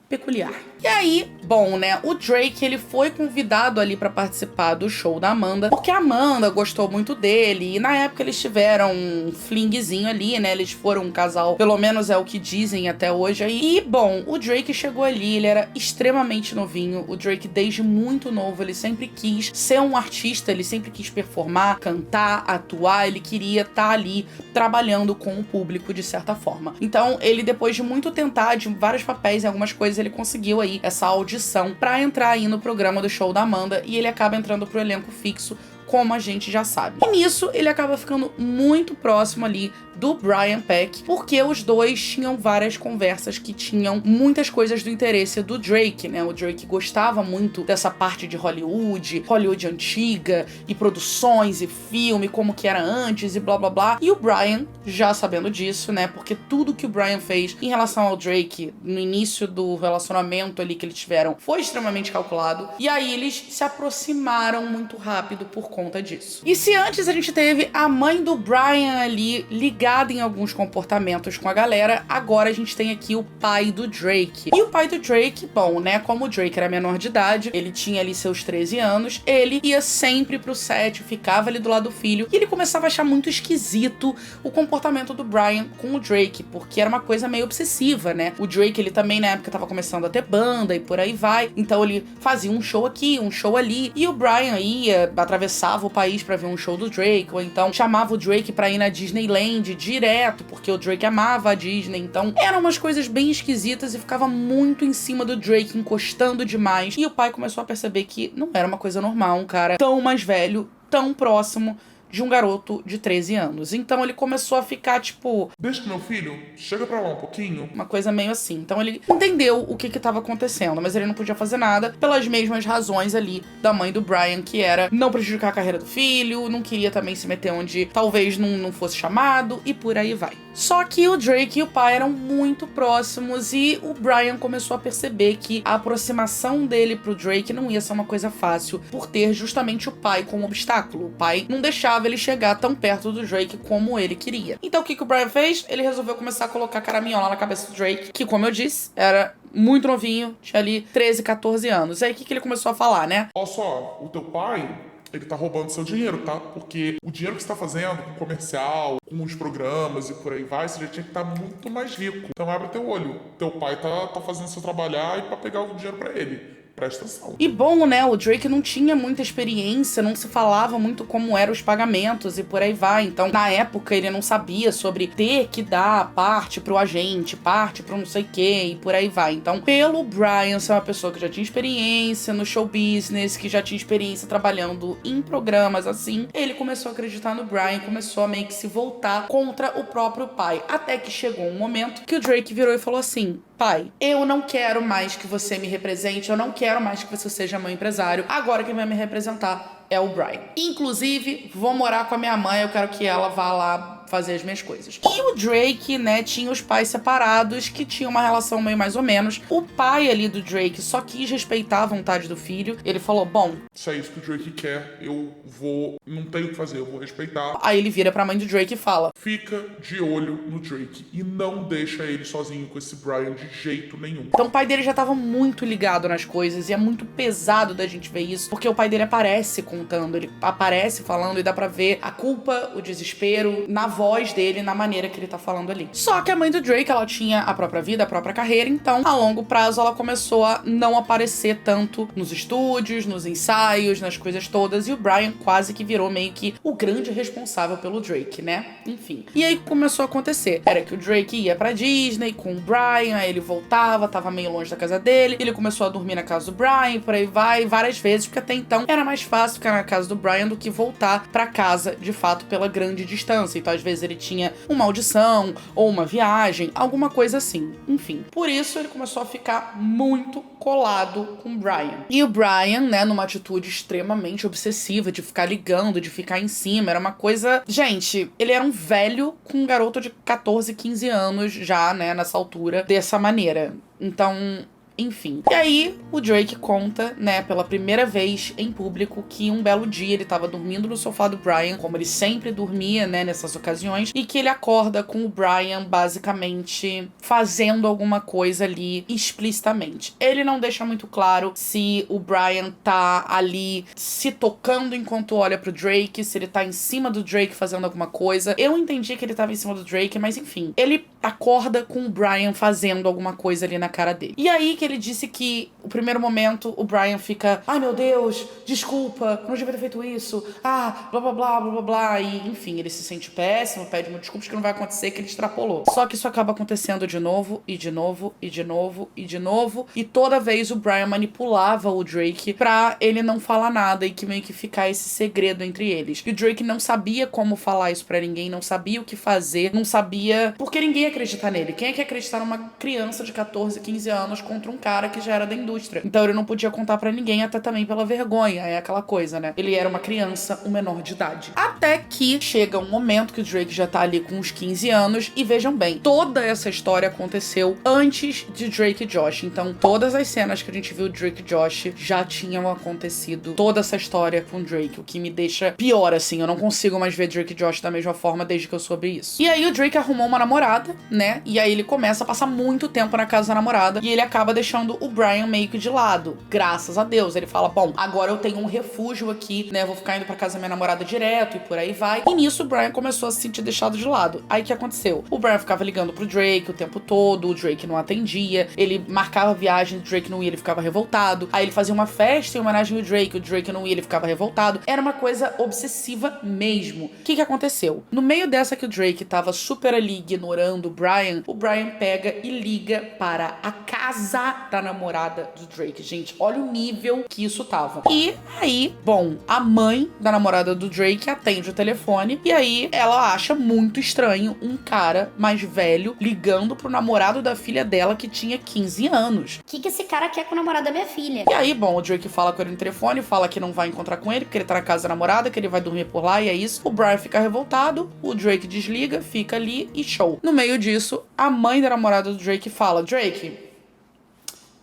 peculiar. E aí, bom, né, o Drake, ele foi convidado ali pra participar do show da Amanda, porque a Amanda gostou muito dele, e na época eles tiveram um flingzinho ali, né, eles foram um casal, pelo menos é o que dizem até hoje aí. E, bom, o Drake chegou ali, ele era extremamente novinho, o Drake desde muito novo, ele sempre quis ser um artista, ele sempre quis performar, cantar, atuar, ele queria estar ali trabalhando com o público de certa forma. Então, ele depois de muito tentar, de vários papéis em algumas coisas, ele conseguiu aí essa audição pra entrar aí no programa do show da Amanda, e ele acaba entrando pro elenco fixo, como a gente já sabe. E nisso, ele acaba ficando muito próximo ali do Brian Peck, porque os dois tinham várias conversas que tinham muitas coisas do interesse do Drake, né? O Drake gostava muito dessa parte de Hollywood antiga, e produções, e filme, como que era antes, e blá blá blá. E o Brian, já sabendo disso, né? Porque tudo que o Brian fez em relação ao Drake, no início do relacionamento ali que eles tiveram, foi extremamente calculado. E aí eles se aproximaram muito rápido por conta disso. E se antes a gente teve a mãe do Brian ali ligada em alguns comportamentos com a galera, agora a gente tem aqui o pai do Drake. E o pai do Drake, bom, né, como o Drake era menor de idade, ele tinha ali seus 13 anos, ele ia sempre pro set, ficava ali do lado do filho, e ele começava a achar muito esquisito o comportamento do Brian com o Drake, porque era uma coisa meio obsessiva, né? O Drake, ele também na época tava começando a ter banda e por aí vai, então ele fazia um show aqui, um show ali, e o Brian ia, atravessava o país pra ver um show do Drake, ou então chamava o Drake pra ir na Disneyland direto, porque o Drake amava a Disney, então eram umas coisas bem esquisitas e ficava muito em cima do Drake, encostando demais, e o pai começou a perceber que não era uma coisa normal um cara tão mais velho, tão próximo de um garoto de 13 anos. Então ele começou a ficar, tipo... Deixa que meu filho, chega pra lá um pouquinho. Uma coisa meio assim. Então ele entendeu o que tava acontecendo, mas ele não podia fazer nada pelas mesmas razões ali da mãe do Brian, que era não prejudicar a carreira do filho, não queria também se meter onde talvez não fosse chamado, e por aí vai. Só que o Drake e o pai eram muito próximos, e o Brian começou a perceber que a aproximação dele pro Drake não ia ser uma coisa fácil, por ter justamente o pai como obstáculo. O pai não deixava ele chegar tão perto do Drake como ele queria. Então o que o Brian fez? Ele resolveu começar a colocar caraminhola na cabeça do Drake, que, como eu disse, era muito novinho, tinha ali 13, 14 anos. Aí o que ele começou a falar, né? Olha só, o teu pai, ele tá roubando seu dinheiro, tá? Porque o dinheiro que você tá fazendo com comercial, com os programas e por aí vai, você já tinha que estar muito mais rico. Então abre teu olho. Teu pai tá fazendo você trabalhar e pra pegar o dinheiro pra ele. Presta atenção. E bom, né, o Drake não tinha muita experiência, não se falava muito como eram os pagamentos e por aí vai. Então, na época, ele não sabia sobre ter que dar parte pro agente, parte pro não sei o que e por aí vai. Então, pelo Brian ser uma pessoa que já tinha experiência no show business, que já tinha experiência trabalhando em programas assim, ele começou a acreditar no Brian, começou a meio que se voltar contra o próprio pai. Até que chegou um momento que o Drake virou e falou assim: pai, eu não quero mais que você me represente, eu não quero mais que você seja meu empresário. Agora quem vai me representar é o Brian. Inclusive, vou morar com a minha mãe, eu quero que ela vá lá fazer as minhas coisas. E o Drake, né, tinha os pais separados, que tinham uma relação meio mais ou menos. O pai ali do Drake só quis respeitar a vontade do filho. Ele falou, bom... se é isso que o Drake quer, eu vou... não tenho o que fazer, eu vou respeitar. Aí ele vira pra mãe do Drake e fala... fica de olho no Drake e não deixa ele sozinho com esse Brian de jeito nenhum. Então o pai dele já tava muito ligado nas coisas, e é muito pesado da gente ver isso, porque o pai dele aparece contando, ele aparece falando, e dá pra ver a culpa, o desespero, na voz dele, na maneira que ele tá falando ali. Só que a mãe do Drake, ela tinha a própria vida, a própria carreira, então a longo prazo ela começou a não aparecer tanto nos estúdios, nos ensaios, nas coisas todas, e o Brian quase que virou meio que o grande responsável pelo Drake, né? Enfim. E aí começou a acontecer. Era que o Drake ia pra Disney com o Brian, aí ele voltava, tava meio longe da casa dele, ele começou a dormir na casa do Brian, por aí vai, várias vezes, porque até então era mais fácil ficar na casa do Brian do que voltar pra casa, de fato, pela grande distância. Então, às vezes ele tinha uma audição ou uma viagem, alguma coisa assim. Enfim, por isso ele começou a ficar muito colado com o Brian. E o Brian, né, numa atitude extremamente obsessiva, de ficar ligando, de ficar em cima, era uma coisa... gente, ele era um velho com um garoto de 14, 15 anos já, né, nessa altura, dessa maneira. Então... enfim. E aí, o Drake conta, né, pela primeira vez em público, que um belo dia ele tava dormindo no sofá do Brian, como ele sempre dormia, né, nessas ocasiões, e que ele acorda com o Brian basicamente fazendo alguma coisa ali explicitamente. Ele não deixa muito claro se o Brian tá ali se tocando enquanto olha pro Drake, se ele tá em cima do Drake fazendo alguma coisa. Eu entendi que ele tava em cima do Drake, mas enfim. Ele acorda com o Brian fazendo alguma coisa ali na cara dele. E aí que ele disse que, o primeiro momento, o Brian fica: ai meu Deus, desculpa, não devia ter feito isso, blá blá blá blá blá blá, e enfim, ele se sente péssimo, pede muito desculpas que não vai acontecer, que ele extrapolou. Só que isso acaba acontecendo de novo, e de novo, e de novo, e de novo, e toda vez o Brian manipulava o Drake pra ele não falar nada e que meio que ficar esse segredo entre eles. E o Drake não sabia como falar isso pra ninguém, não sabia o que fazer, não sabia, porque ninguém ia acreditar nele. Quem é que ia acreditar numa criança de 14, 15 anos contra um cara que já era da indústria? Então ele não podia contar pra ninguém, até também pela vergonha, é aquela coisa, né? Ele era uma criança, um menor de idade. Até que chega um momento que o Drake já tá ali com uns 15 anos, e vejam bem, toda essa história aconteceu antes de Drake e Josh. Então todas as cenas que a gente viu Drake e Josh já tinham acontecido, toda essa história com Drake, o que me deixa pior, assim, eu não consigo mais ver Drake e Josh da mesma forma desde que eu soube isso. E aí o Drake arrumou uma namorada, né, e aí ele começa a passar muito tempo na casa da namorada, e ele acaba deixando o Brian meio que de lado, graças a Deus. Ele fala: bom, agora eu tenho um refúgio aqui, né, vou ficar indo pra casa da minha namorada direto, e por aí vai. E nisso o Brian começou a se sentir deixado de lado. Aí o que aconteceu? O Brian ficava ligando pro Drake o tempo todo, o Drake não atendia, ele marcava viagem, o Drake não ia, ele ficava revoltado. Aí ele fazia uma festa em homenagem ao Drake, o Drake não ia, ele ficava revoltado. Era uma coisa obsessiva mesmo. O que aconteceu? No meio dessa que o Drake tava super ali ignorando o Brian pega e liga para a casa da namorada do Drake. Gente, olha o nível que isso tava. E aí, bom, a mãe da namorada do Drake atende o telefone, e aí ela acha muito estranho um cara mais velho ligando pro namorado da filha dela, que tinha 15 anos. O que esse cara quer com o namorado da minha filha? E aí, bom, o Drake fala com ele no telefone, fala que não vai encontrar com ele, porque ele tá na casa da namorada, que ele vai dormir por lá, e é isso. O Brian fica revoltado, o Drake desliga, fica ali e show. No meio disso, a mãe da namorada do Drake fala: Drake,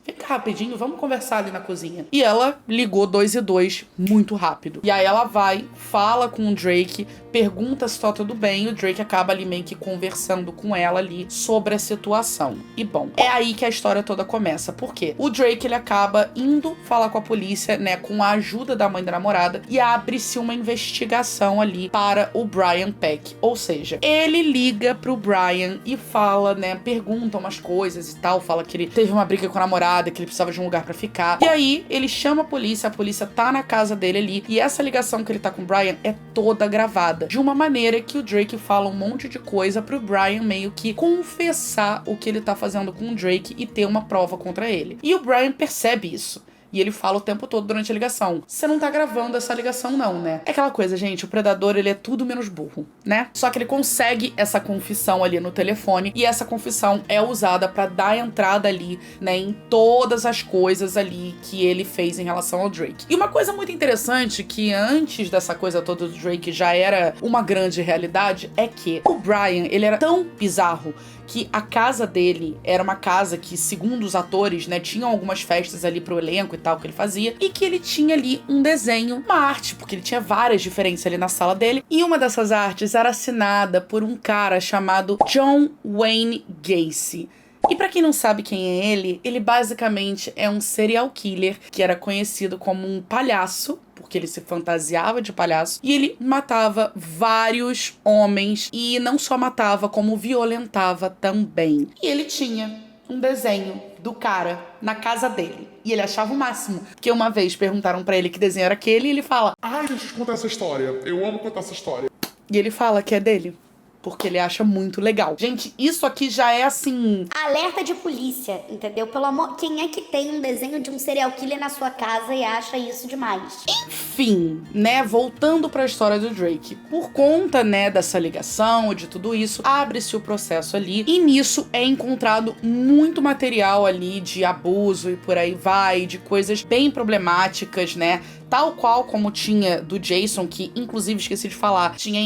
vem cá rapidinho, vamos conversar ali na cozinha. E ela ligou 212 muito rápido. E aí ela vai, fala com o Drake, pergunta se tá tudo bem, e o Drake acaba ali meio que conversando com ela ali sobre a situação. E bom, é aí que a história toda começa. Por quê? O Drake, ele acaba indo falar com a polícia, né, com a ajuda da mãe da namorada, e abre-se uma investigação ali para o Brian Peck. Ou seja, ele liga pro Brian e fala, né, pergunta umas coisas e tal, fala que ele teve uma briga com a namorada, que ele precisava de um lugar pra ficar. E aí, ele chama a polícia tá na casa dele ali, e essa ligação que ele tá com o Brian é toda gravada, de uma maneira que o Drake fala um monte de coisa pro Brian meio que confessar o que ele tá fazendo com o Drake e ter uma prova contra ele. E o Brian percebe isso. E ele fala o tempo todo durante a ligação: você não tá gravando essa ligação não, né? É aquela coisa, gente, o predador, ele é tudo menos burro, né? Só que ele consegue essa confissão ali no telefone, e essa confissão é usada pra dar entrada ali, né, em todas as coisas ali que ele fez em relação ao Drake. E uma coisa muito interessante, que antes dessa coisa toda do Drake já era uma grande realidade, é que o Brian, ele era tão bizarro que a casa dele era uma casa que, segundo os atores, né, tinham algumas festas ali pro elenco e tal que ele fazia, e que ele tinha ali um desenho, uma arte, porque ele tinha várias diferenças ali na sala dele, e uma dessas artes era assinada por um cara chamado John Wayne Gacy. E pra quem não sabe quem é ele basicamente é um serial killer que era conhecido como um palhaço, porque ele se fantasiava de palhaço, e ele matava vários homens, e não só matava, como violentava também. E ele tinha um desenho do cara na casa dele, e ele achava o máximo, porque uma vez perguntaram pra ele que desenho era aquele, e ele fala: ai, deixa eu te contar essa história, eu amo contar essa história. E ele fala que é dele, porque ele acha muito legal. Gente, isso aqui já é assim... alerta de polícia, entendeu? Pelo amor... quem é que tem um desenho de um serial killer na sua casa e acha isso demais? Enfim, né, voltando pra história do Drake. Por conta, né, dessa ligação e de tudo isso, abre-se o processo ali, e nisso é encontrado muito material ali de abuso e por aí vai, de coisas bem problemáticas, né? Tal qual como tinha do Jason, que inclusive esqueci de falar, tinha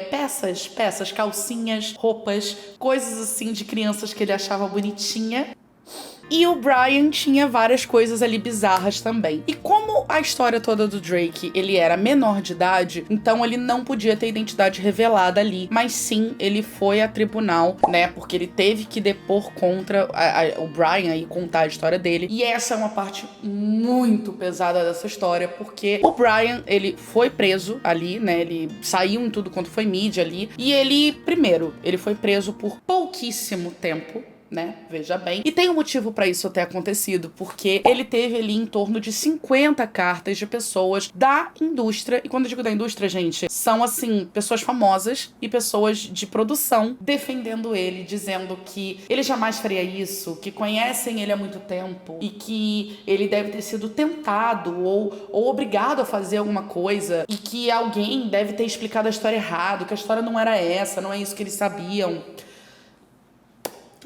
peças, calcinhas, roupas, coisas assim de crianças que ele achava bonitinha. E o Brian tinha várias coisas ali bizarras também. E como a história toda do Drake, ele era menor de idade, então ele não podia ter identidade revelada ali. Mas sim, ele foi a tribunal, né? Porque ele teve que depor contra o Brian e contar a história dele. E essa é uma parte muito pesada dessa história, porque o Brian, ele foi preso ali, né? Ele saiu em tudo quanto foi mídia ali. E ele, primeiro, ele foi preso por pouquíssimo tempo, né? Veja bem. E tem um motivo pra isso ter acontecido, porque ele teve ali em torno de 50 cartas de pessoas da indústria. E quando eu digo da indústria, gente, são assim, pessoas famosas e pessoas de produção defendendo ele, dizendo que ele jamais faria isso, que conhecem ele há muito tempo e que ele deve ter sido tentado ou obrigado a fazer alguma coisa e que alguém deve ter explicado a história errado, que a história não era essa, não é isso que eles sabiam.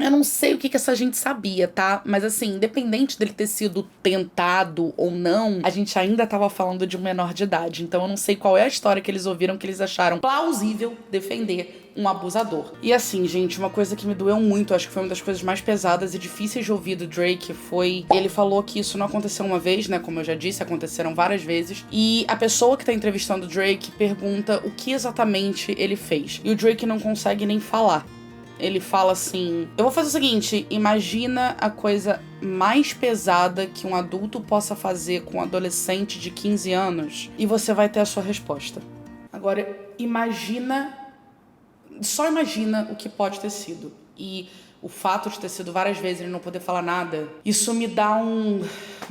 Eu não sei o que essa gente sabia, tá? Mas assim, independente dele ter sido tentado ou não, a gente ainda tava falando de um menor de idade. Então eu não sei qual é a história que eles ouviram que eles acharam plausível defender um abusador. E assim, gente, uma coisa que me doeu muito, acho que foi uma das coisas mais pesadas e difíceis de ouvir do Drake, foi... Ele falou que isso não aconteceu uma vez, né? Como eu já disse, aconteceram várias vezes. E a pessoa que tá entrevistando o Drake pergunta o que exatamente ele fez. E o Drake não consegue nem falar. Ele fala assim: eu vou fazer o seguinte, imagina a coisa mais pesada que um adulto possa fazer com um adolescente de 15 anos e você vai ter a sua resposta. Agora, só imagina o que pode ter sido. E o fato de ter sido várias vezes ele não poder falar nada, isso me dá um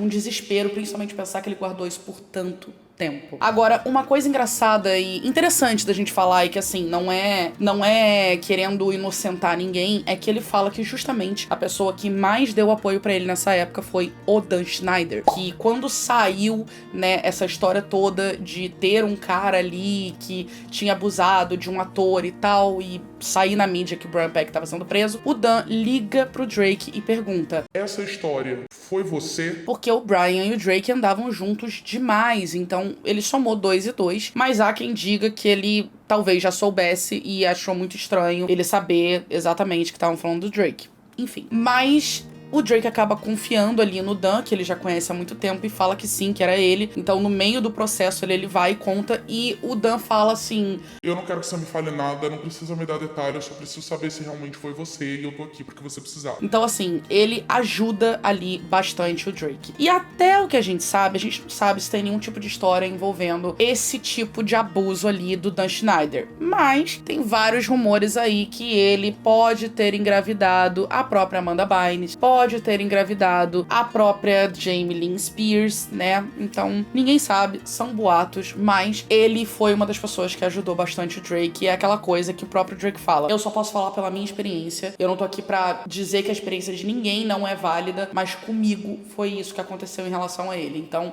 desespero, principalmente pensar que ele guardou isso por tanto tempo. Agora, uma coisa engraçada e interessante da gente falar e que assim, não é querendo inocentar ninguém, é que ele fala que justamente a pessoa que mais deu apoio pra ele nessa época foi o Dan Schneider, que quando saiu, né, essa história toda de ter um cara ali que tinha abusado de um ator e tal, e sair na mídia que o Brian Peck tava sendo preso, o Dan liga pro Drake e pergunta: essa história foi você? Porque o Brian e o Drake andavam juntos demais, então ele somou 2 e 2, mas há quem diga que ele talvez já soubesse e achou muito estranho ele saber exatamente que estavam falando do Drake. Enfim, mas o Drake acaba confiando ali no Dan, que ele já conhece há muito tempo, e fala que sim, que era ele. Então, no meio do processo, ele vai e conta, e o Dan fala assim: eu não quero que você me fale nada, não precisa me dar detalhes, eu só preciso saber se realmente foi você e eu tô aqui porque você precisava. Então, assim, ele ajuda ali bastante o Drake. E até o que a gente não sabe se tem nenhum tipo de história envolvendo esse tipo de abuso ali do Dan Schneider. Mas tem vários rumores aí que ele pode ter engravidado a própria Amanda Bynes, pode ter engravidado a própria Jamie Lynn Spears, né? Então, ninguém sabe, são boatos, mas ele foi uma das pessoas que ajudou bastante o Drake, e é aquela coisa que o próprio Drake fala: eu só posso falar pela minha experiência, eu não tô aqui pra dizer que a experiência de ninguém não é válida, mas comigo foi isso que aconteceu em relação a ele. Então,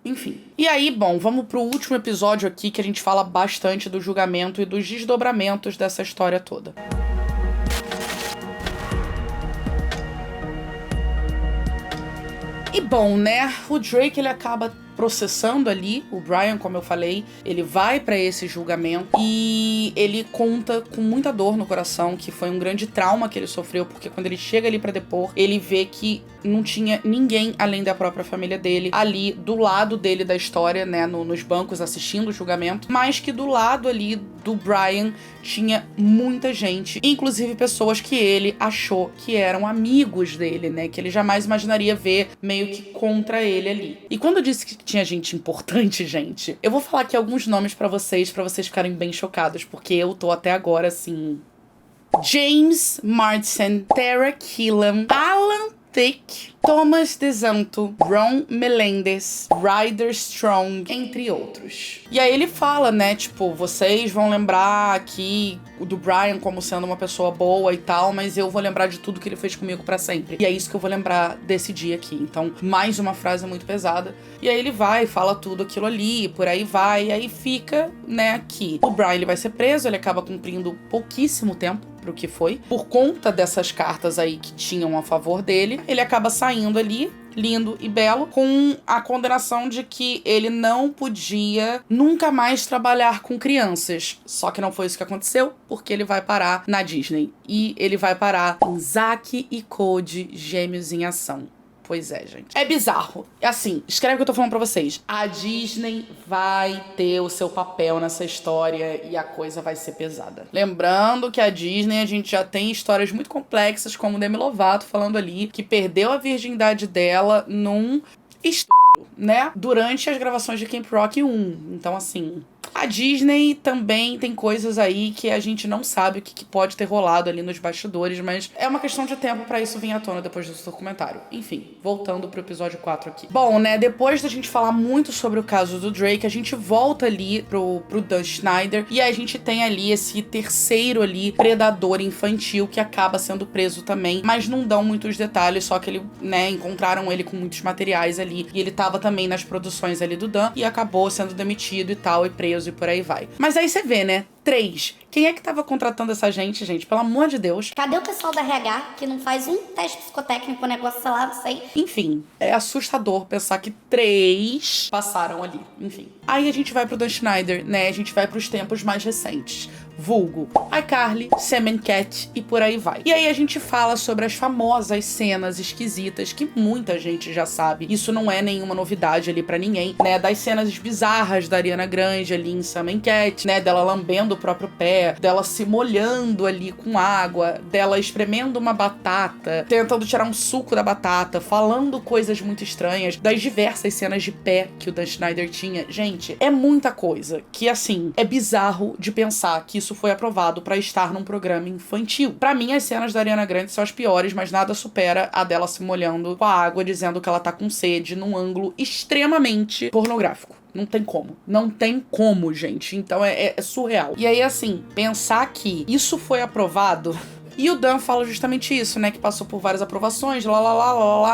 enfim. E aí, bom, vamos pro último episódio aqui, que a gente fala bastante do julgamento e dos desdobramentos dessa história toda. E bom, né, o Drake, ele acaba processando ali o Brian, como eu falei, ele vai pra esse julgamento e ele conta com muita dor no coração que foi um grande trauma que ele sofreu, porque quando ele chega ali pra depor, ele vê que não tinha ninguém além da própria família dele ali do lado dele da história, né, nos bancos assistindo o julgamento, mas que do lado ali do Brian tinha muita gente, inclusive pessoas que ele achou que eram amigos dele, né, que ele jamais imaginaria ver meio que contra ele ali. E quando eu disse que tinha gente importante, gente, eu vou falar aqui alguns nomes pra vocês ficarem bem chocados, porque eu tô até agora assim: James Marsden, Tara Killam, Alan Thicke, Thomas DeSanto, Ron Melendez, Ryder Strong, entre outros. E aí ele fala, né, tipo, vocês vão lembrar aqui do Brian como sendo uma pessoa boa e tal, mas eu vou lembrar de tudo que ele fez comigo pra sempre. E é isso que eu vou lembrar desse dia aqui. Então, mais uma frase muito pesada. E aí ele vai, fala tudo aquilo ali, por aí vai, e aí fica, né, aqui. O Brian, ele vai ser preso, ele acaba cumprindo pouquíssimo tempo pro que foi. Por conta dessas cartas aí que tinham a favor dele, ele acaba saindo ali lindo e belo, com a condenação de que ele não podia nunca mais trabalhar com crianças. Só que não foi isso que aconteceu, porque ele vai parar na Disney. E ele vai parar em Zack e Cody, Gêmeos em Ação. Pois é, gente. É bizarro. Assim, escreve o que eu tô falando pra vocês. A Disney vai ter o seu papel nessa história e a coisa vai ser pesada. Lembrando que a Disney, a gente já tem histórias muito complexas, como Demi Lovato falando ali, que perdeu a virgindade dela num né? Durante as gravações de Camp Rock 1. Então, assim... A Disney também tem coisas aí que a gente não sabe o que pode ter rolado ali nos bastidores, mas é uma questão de tempo pra isso vir à tona depois desse documentário. Enfim, voltando pro episódio 4 aqui. Bom, né, depois da gente falar muito sobre o caso do Drake, a gente volta ali pro Dan Schneider e a gente tem ali esse terceiro ali predador infantil que acaba sendo preso também, mas não dão muitos detalhes, só que ele, né, encontraram ele com muitos materiais ali e ele tava também nas produções ali do Dan e acabou sendo demitido e tal, e preso e por aí vai. Mas aí você vê, né? 3. Quem é que tava contratando essa gente? Pelo amor de Deus. Cadê o pessoal da RH que não faz um teste psicotécnico, negócio, sei lá, não sei. Enfim, é assustador pensar que 3 passaram ali. Enfim. Aí a gente vai pro Dan Schneider, né? A gente vai pros tempos mais recentes. Vulgo iCarly, Sam and Cat e por aí vai. E aí a gente fala sobre as famosas cenas esquisitas que muita gente já sabe. Isso não é nenhuma novidade ali pra ninguém, né? Das cenas bizarras da Ariana Grande ali em Sam and Cat, né? Dela lambendo o próprio pé, dela se molhando ali com água, dela espremendo uma batata, tentando tirar um suco da batata, falando coisas muito estranhas, das diversas cenas de pé que o Dan Schneider tinha. Gente, é muita coisa que, assim, é bizarro de pensar que isso foi aprovado pra estar num programa infantil. Pra mim, as cenas da Ariana Grande são as piores, mas nada supera a dela se molhando com a água, dizendo que ela tá com sede, num ângulo extremamente pornográfico. Não tem como. Não tem como, gente. Então é surreal. E aí, assim, pensar que isso foi aprovado... E o Dan fala justamente isso, né? Que passou por várias aprovações,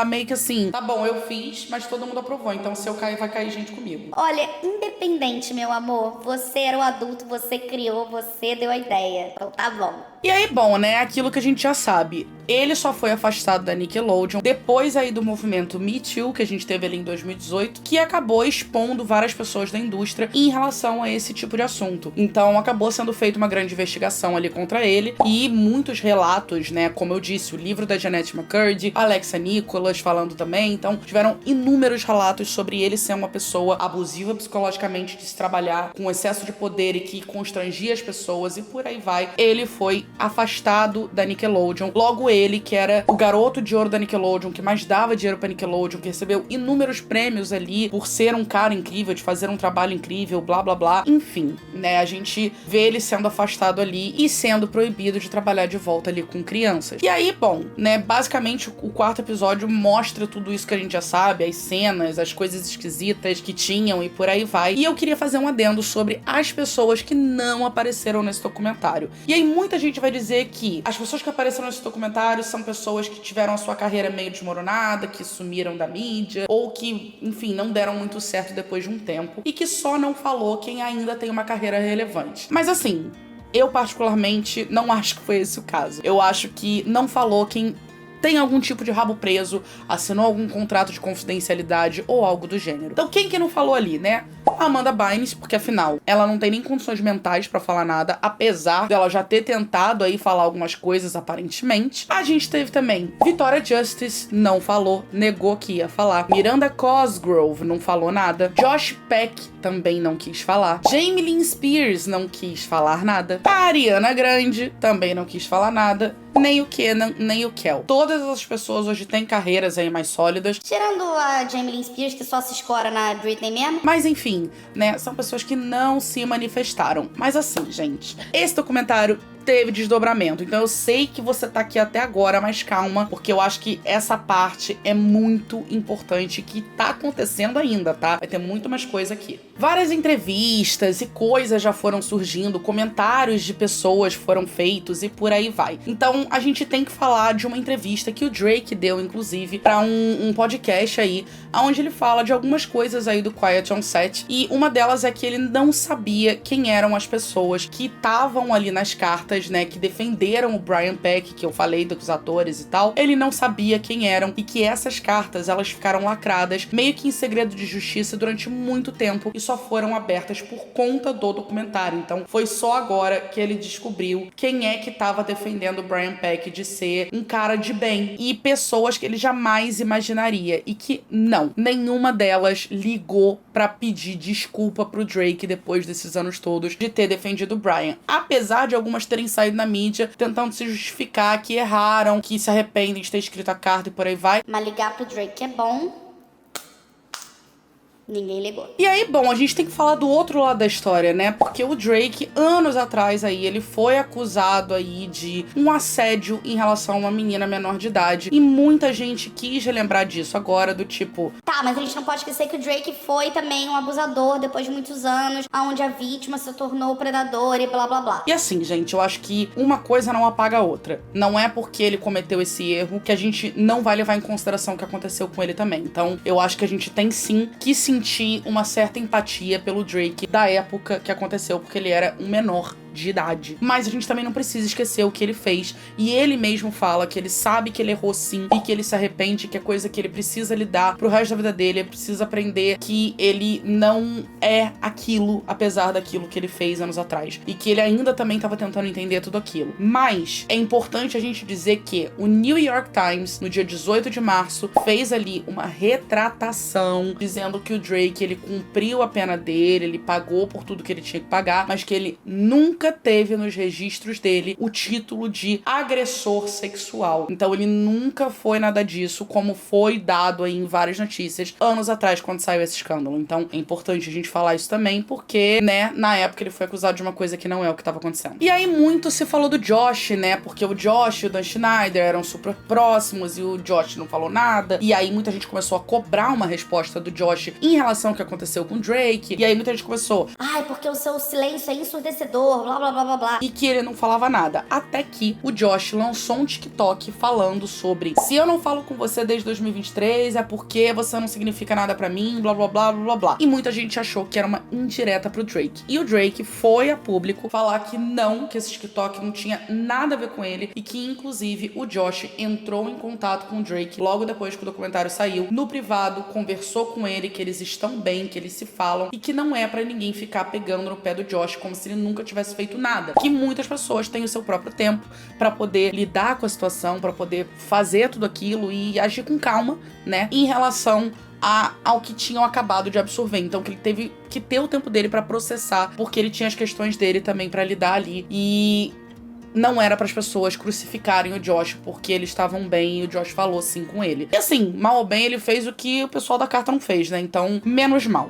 meio que assim, tá bom, eu fiz, mas todo mundo aprovou, então se eu cair, vai cair gente comigo. Olha, independente, meu amor, você era o adulto, você criou, você deu a ideia. Então tá bom. E aí, bom, né? Aquilo que a gente já sabe. Ele só foi afastado da Nickelodeon depois aí do movimento Me Too, que a gente teve ali em 2018, que acabou expondo várias pessoas da indústria em relação a esse tipo de assunto. Então, acabou sendo feita uma grande investigação ali contra ele e muitos relatos, né? Como eu disse, o livro da Jennette McCurdy, Alexa Nicholas falando também. Então, tiveram inúmeros relatos sobre ele ser uma pessoa abusiva psicologicamente, de se trabalhar com excesso de poder e que constrangia as pessoas e por aí vai. Ele foi afastado da Nickelodeon. Logo ele, que era o garoto de ouro da Nickelodeon, que mais dava dinheiro pra Nickelodeon, que recebeu inúmeros prêmios ali por ser um cara incrível, de fazer um trabalho incrível, blá blá blá. Enfim, né, a gente vê ele sendo afastado ali e sendo proibido de trabalhar de volta ali com crianças. E aí, bom, né, basicamente o quarto episódio mostra tudo isso que a gente já sabe, as cenas, as coisas esquisitas que tinham e por aí vai. E eu queria fazer um adendo sobre as pessoas que não apareceram nesse documentário. E aí muita gente vai dizer que as pessoas que apareceram nesse documentário são pessoas que tiveram a sua carreira meio desmoronada, que sumiram da mídia, ou que, enfim, não deram muito certo depois de um tempo, e que só não falou quem ainda tem uma carreira relevante. Mas assim, eu particularmente não acho que foi esse o caso. Eu acho que não falou quem tem algum tipo de rabo preso, assinou algum contrato de confidencialidade ou algo do gênero. Então quem que não falou ali, né? A Amanda Bynes, porque afinal, ela não tem nem condições mentais pra falar nada, apesar dela já ter tentado aí falar algumas coisas, aparentemente. A gente teve também Victoria Justice, não falou, negou que ia falar. Miranda Cosgrove não falou nada. Josh Peck também não quis falar. Jamie Lynn Spears não quis falar nada. A Ariana Grande também não quis falar nada. Nem o Kenan, nem o Kel. Todas as pessoas hoje têm carreiras aí mais sólidas. Tirando a Jamie Lynn Spears, que só se escora na Britney mesmo. Mas enfim, né, são pessoas que não se manifestaram. Mas assim, gente, esse documentário teve desdobramento. Então eu sei que você tá aqui até agora, mas calma, porque eu acho que essa parte é muito importante, que tá acontecendo ainda, tá? Vai ter muito mais coisa aqui. Várias entrevistas e coisas já foram surgindo, comentários de pessoas foram feitos e por aí vai. Então a gente tem que falar de uma entrevista que o Drake deu, inclusive, pra um podcast aí, onde ele fala de algumas coisas aí do Quiet on Set, e uma delas é que ele não sabia quem eram as pessoas que estavam ali nas cartas cartas, né, que defenderam o Brian Peck, que eu falei dos atores e tal, ele não sabia quem eram e que essas cartas, elas ficaram lacradas meio que em segredo de justiça durante muito tempo e só foram abertas por conta do documentário. Então foi só agora que ele descobriu quem é que estava defendendo o Brian Peck de ser um cara de bem e pessoas que ele jamais imaginaria e que não, nenhuma delas ligou pra pedir desculpa pro Drake depois desses anos todos de ter defendido o Brian. Apesar de algumas terem saído na mídia tentando se justificar que erraram, que se arrependem de ter escrito a carta e por aí vai. Mas ligar pro Drake é bom. Ninguém ligou. E aí, bom, a gente tem que falar do outro lado da história, né? Porque o Drake, anos atrás aí, ele foi acusado aí de um assédio em relação a uma menina menor de idade. E muita gente quis relembrar disso agora, do tipo... Tá, mas a gente não pode esquecer que o Drake foi também um abusador depois de muitos anos, onde a vítima se tornou o predador e blá blá blá. E assim, gente, eu acho que uma coisa não apaga a outra. Não é porque ele cometeu esse erro que a gente não vai levar em consideração o que aconteceu com ele também. Então, eu acho que a gente tem sim que sentir uma certa empatia pelo Drake da época que aconteceu, porque ele era um menor de idade. Mas a gente também não precisa esquecer o que ele fez. E ele mesmo fala que ele sabe que ele errou sim e que ele se arrepende, que é coisa que ele precisa lidar pro resto da vida dele. Ele precisa aprender que ele não é aquilo, apesar daquilo que ele fez anos atrás. E que ele ainda também estava tentando entender tudo aquilo. Mas é importante a gente dizer que o New York Times, no dia 18 de março, fez ali uma retratação dizendo que o Drake, ele cumpriu a pena dele, ele pagou por tudo que ele tinha que pagar, mas que ele nunca teve nos registros dele o título de agressor sexual. Então ele nunca foi nada disso, como foi dado aí em várias notícias anos atrás, quando saiu esse escândalo. Então é importante a gente falar isso também, porque, né, na época ele foi acusado de uma coisa que não é o que estava acontecendo. E aí muito se falou do Josh, né, porque o Josh e o Dan Schneider eram super próximos e o Josh não falou nada. E aí muita gente começou a cobrar uma resposta do Josh em relação ao que aconteceu com o Drake. E aí muita gente começou... Ai, porque o seu silêncio é ensurdecedor, blá blá blá blá blá. E que ele não falava nada. Até que o Josh lançou um TikTok falando sobre: se eu não falo com você desde 2023 é porque você não significa nada pra mim, blá blá blá blá blá. E muita gente achou que era uma indireta pro Drake. E o Drake foi a público falar que não, que esse TikTok não tinha nada a ver com ele e que inclusive o Josh entrou em contato com o Drake logo depois que o documentário saiu, no privado, conversou com ele, que eles estão bem, que eles se falam e que não é pra ninguém ficar pegando no pé do Josh como se ele nunca tivesse feito nada. Que muitas pessoas têm o seu próprio tempo pra poder lidar com a situação, pra poder fazer tudo aquilo e agir com calma, né, em relação ao que tinham acabado de absorver. Então que ele teve que ter o tempo dele pra processar, porque ele tinha as questões dele também pra lidar ali. E não era para as pessoas crucificarem o Josh porque eles estavam bem e o Josh falou sim com ele. E assim, mal ou bem, ele fez o que o pessoal da carta não fez, né? Então, menos mal.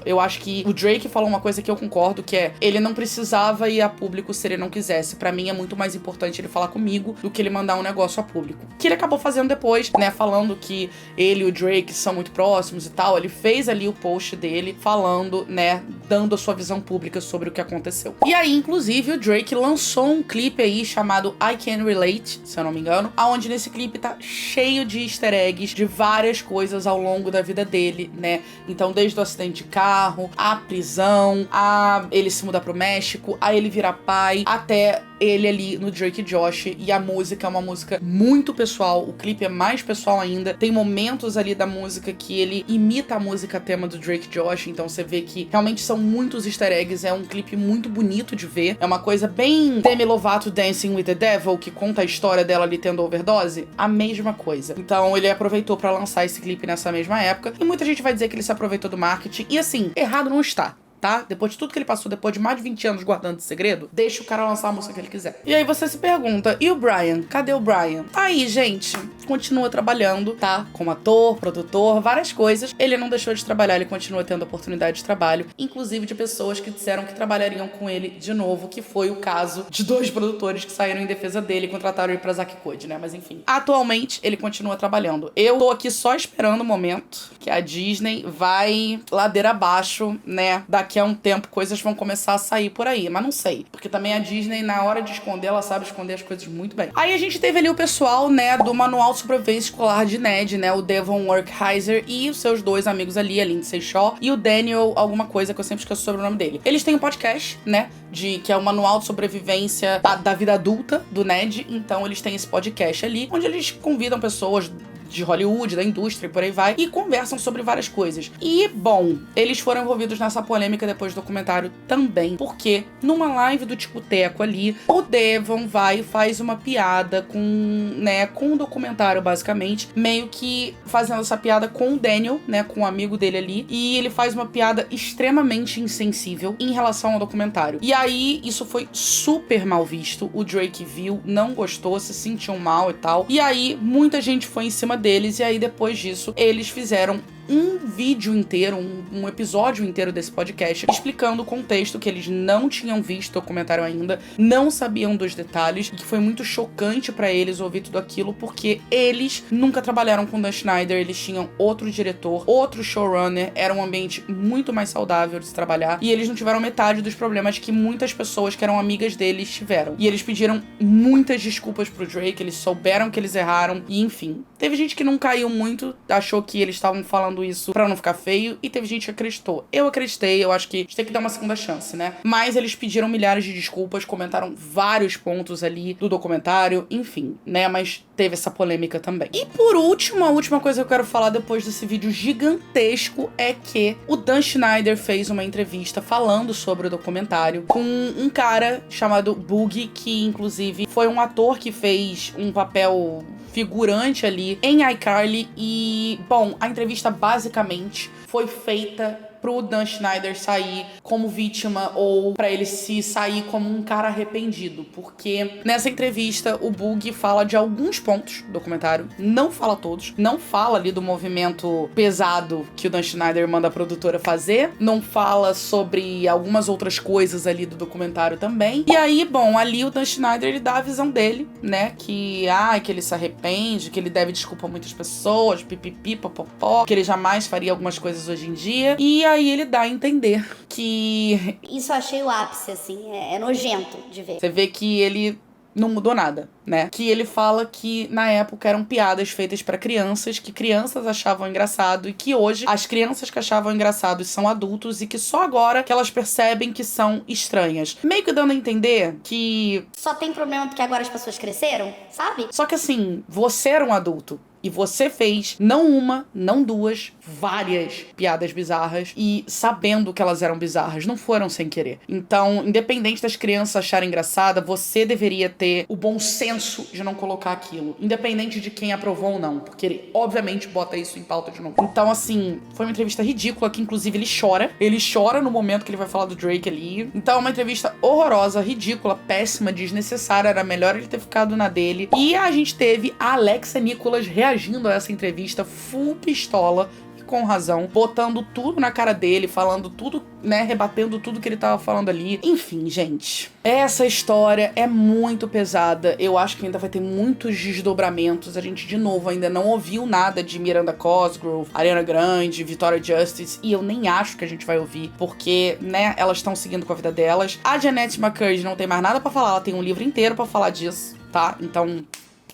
Eu acho que o Drake falou uma coisa que eu concordo, que é: ele não precisava ir a público se ele não quisesse. Pra mim é muito mais importante ele falar comigo do que ele mandar um negócio a público. Que ele acabou fazendo depois, né, falando que ele e o Drake são muito próximos e tal. Ele fez ali o post dele falando, né, dando a sua visão pública sobre o que aconteceu. E aí, inclusive, o Drake lançou um clipe aí chamado I Can Relate, se eu não me engano, aonde nesse clipe tá cheio de easter eggs de várias coisas ao longo da vida dele, né? Então, desde o acidente de carro, a prisão, a ele se mudar pro México, a ele virar pai, até ele ali no Drake e Josh. E a música é uma música muito pessoal, o clipe é mais pessoal ainda. Tem momentos ali da música que ele imita a música tema do Drake e Josh, então você vê que realmente são muitos easter eggs, é um clipe muito bonito de ver, é uma coisa bem Demi Lovato Dancing with the Devil, que conta a história dela ali tendo overdose, a mesma coisa. Então ele aproveitou pra lançar esse clipe nessa mesma época, e muita gente vai dizer que ele se aproveitou do marketing, e assim, errado não está. Tá? Depois de tudo que ele passou, depois de mais de 20 anos guardando esse segredo, deixa o cara lançar a música que ele quiser. E aí você se pergunta: e o Brian? Cadê o Brian? Tá aí, gente. Continua trabalhando, tá? Como ator, produtor, várias coisas. Ele não deixou de trabalhar, ele continua tendo oportunidade de trabalho, inclusive de pessoas que disseram que trabalhariam com ele de novo, que foi o caso de 2 produtores que saíram em defesa dele e contrataram ele pra Zack Code, né? Mas enfim. Atualmente, ele continua trabalhando. Eu tô aqui só esperando o momento que a Disney vai ladeira abaixo, né? Daqui a um tempo coisas vão começar a sair por aí, mas não sei, porque também a Disney, na hora de esconder, ela sabe esconder as coisas muito bem. Aí a gente teve ali o pessoal, né, do Manual sobrevivência escolar de Ned, né? O Devon Werkheiser e os seus dois amigos ali, a Lindsay Shaw e o Daniel, alguma coisa que eu sempre esqueço sobre o nome dele. Eles têm um podcast, né? Que é o manual de sobrevivência da vida adulta do Ned. Então eles têm esse podcast ali, onde eles convidam pessoas de Hollywood, da indústria e por aí vai, e conversam sobre várias coisas. E, bom, eles foram envolvidos nessa polêmica depois do documentário também, porque numa live do Tico-Teco ali, o Devon vai e faz uma piada com o documentário, basicamente, meio que fazendo essa piada com o Daniel, né, com o amigo dele ali, e ele faz uma piada extremamente insensível em relação ao documentário. E aí, isso foi super mal visto, o Drake viu, não gostou, se sentiu mal e tal, e aí, muita gente foi em cima deles, e aí depois disso eles fizeram um vídeo inteiro, um episódio inteiro desse podcast, explicando o contexto, que eles não tinham visto o documentário ainda, não sabiam dos detalhes, e que foi muito chocante pra eles ouvir tudo aquilo, porque eles nunca trabalharam com Dan Schneider, eles tinham outro diretor, outro showrunner, era um ambiente muito mais saudável de se trabalhar, e eles não tiveram metade dos problemas que muitas pessoas que eram amigas deles tiveram. E eles pediram muitas desculpas pro Drake, eles souberam que eles erraram, e enfim. Teve gente que não caiu muito, achou que eles estavam falando isso pra não ficar feio, e teve gente que acreditou. Eu acreditei, eu acho que a gente tem que dar uma segunda chance, né? Mas eles pediram milhares de desculpas, comentaram vários pontos ali do documentário, enfim, né? Mas teve essa polêmica também. E por último, a última coisa que eu quero falar depois desse vídeo gigantesco é que o Dan Schneider fez uma entrevista falando sobre o documentário com um cara chamado Boogie, que inclusive foi um ator que fez um papel figurante ali em iCarly. E, bom, a entrevista basicamente foi feita pro Dan Schneider sair como vítima ou pra ele se sair como um cara arrependido, porque nessa entrevista o Boogie fala de alguns pontos do documentário, não fala todos, não fala ali do movimento pesado que o Dan Schneider manda a produtora fazer, não fala sobre algumas outras coisas ali do documentário também. E aí, bom, ali o Dan Schneider ele dá a visão dele, né, que ele se arrepende, que ele deve desculpa a muitas pessoas, pipipi, popopó, que ele jamais faria algumas coisas hoje em dia. E aí ele dá a entender que... Isso eu achei o ápice, assim, é nojento de ver. Você vê que ele não mudou nada, né? Que ele fala que na época eram piadas feitas pra crianças, que crianças achavam engraçado e que hoje as crianças que achavam engraçado são adultos e que só agora que elas percebem que são estranhas. Meio que dando a entender que... Só tem problema porque agora as pessoas cresceram, sabe? Só que assim, você era um adulto. E você fez, não uma, não duas, várias piadas bizarras. E sabendo que elas eram bizarras, não foram sem querer. Então, independente das crianças acharem engraçada, você deveria ter o bom senso de não colocar aquilo. Independente de quem aprovou ou não. Porque ele, obviamente, bota isso em pauta de novo. Então, assim, foi uma entrevista ridícula, que inclusive ele chora. Ele chora no momento que ele vai falar do Drake ali. Então, é uma entrevista horrorosa, ridícula, péssima, desnecessária. Era melhor ele ter ficado na dele. E a gente teve a Alexa Nicholas reagindo a essa entrevista full pistola, e com razão, botando tudo na cara dele, falando tudo, né, rebatendo tudo que ele tava falando ali. Enfim, gente, essa história é muito pesada. Eu acho que ainda vai ter muitos desdobramentos. A gente, de novo, ainda não ouviu nada de Miranda Cosgrove, Ariana Grande, Victoria Justice, e eu nem acho que a gente vai ouvir, porque, né, elas estão seguindo com a vida delas. A Jennette McCurdy não tem mais nada pra falar, ela tem um livro inteiro pra falar disso, tá? Então...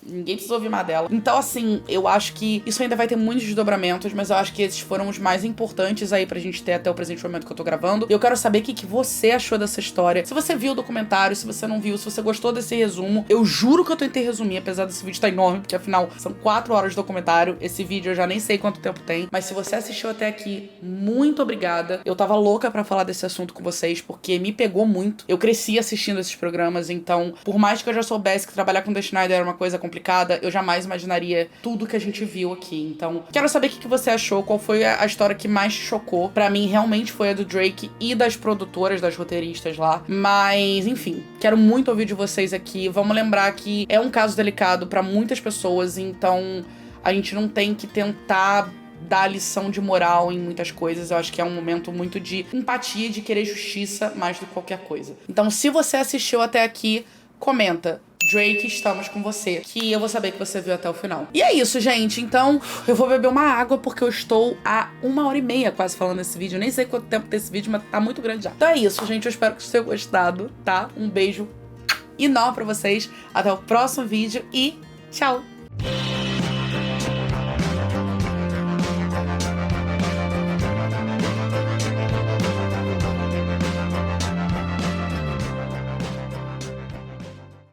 ninguém precisa ouvir mais dela. Então, assim, eu acho que isso ainda vai ter muitos desdobramentos, mas eu acho que esses foram os mais importantes aí pra gente ter até o presente momento que eu tô gravando. E eu quero saber o que você achou dessa história. Se você viu o documentário, se você não viu, se você gostou desse resumo. Eu juro que eu tentei resumir, apesar desse vídeo tá enorme, porque afinal são 4 horas de documentário. Esse vídeo eu já nem sei quanto tempo tem. Mas se você assistiu até aqui, muito obrigada. Eu tava louca pra falar desse assunto com vocês, porque me pegou muito. Eu cresci assistindo esses programas, então, por mais que eu já soubesse que trabalhar com The Schneider era uma coisa complicada, eu jamais imaginaria tudo que a gente viu aqui. Então, quero saber o que você achou, qual foi a história que mais te chocou. Pra mim, realmente foi a do Drake e das produtoras, das roteiristas lá. Mas, enfim, quero muito ouvir de vocês aqui. Vamos lembrar que é um caso delicado pra muitas pessoas, então a gente não tem que tentar dar lição de moral em muitas coisas. Eu acho que é um momento muito de empatia, de querer justiça mais do que qualquer coisa. Então, se você assistiu até aqui, comenta: Drake, estamos com você, que eu vou saber que você viu até o final. E é isso, gente. Então, eu vou beber uma água, porque eu estou há 1h30 quase falando desse vídeo. Eu nem sei quanto tempo tem esse vídeo, mas tá muito grande já. Então é isso, gente. Eu espero que vocês tenham gostado, tá? Um beijo enorme pra vocês. Até o próximo vídeo e tchau!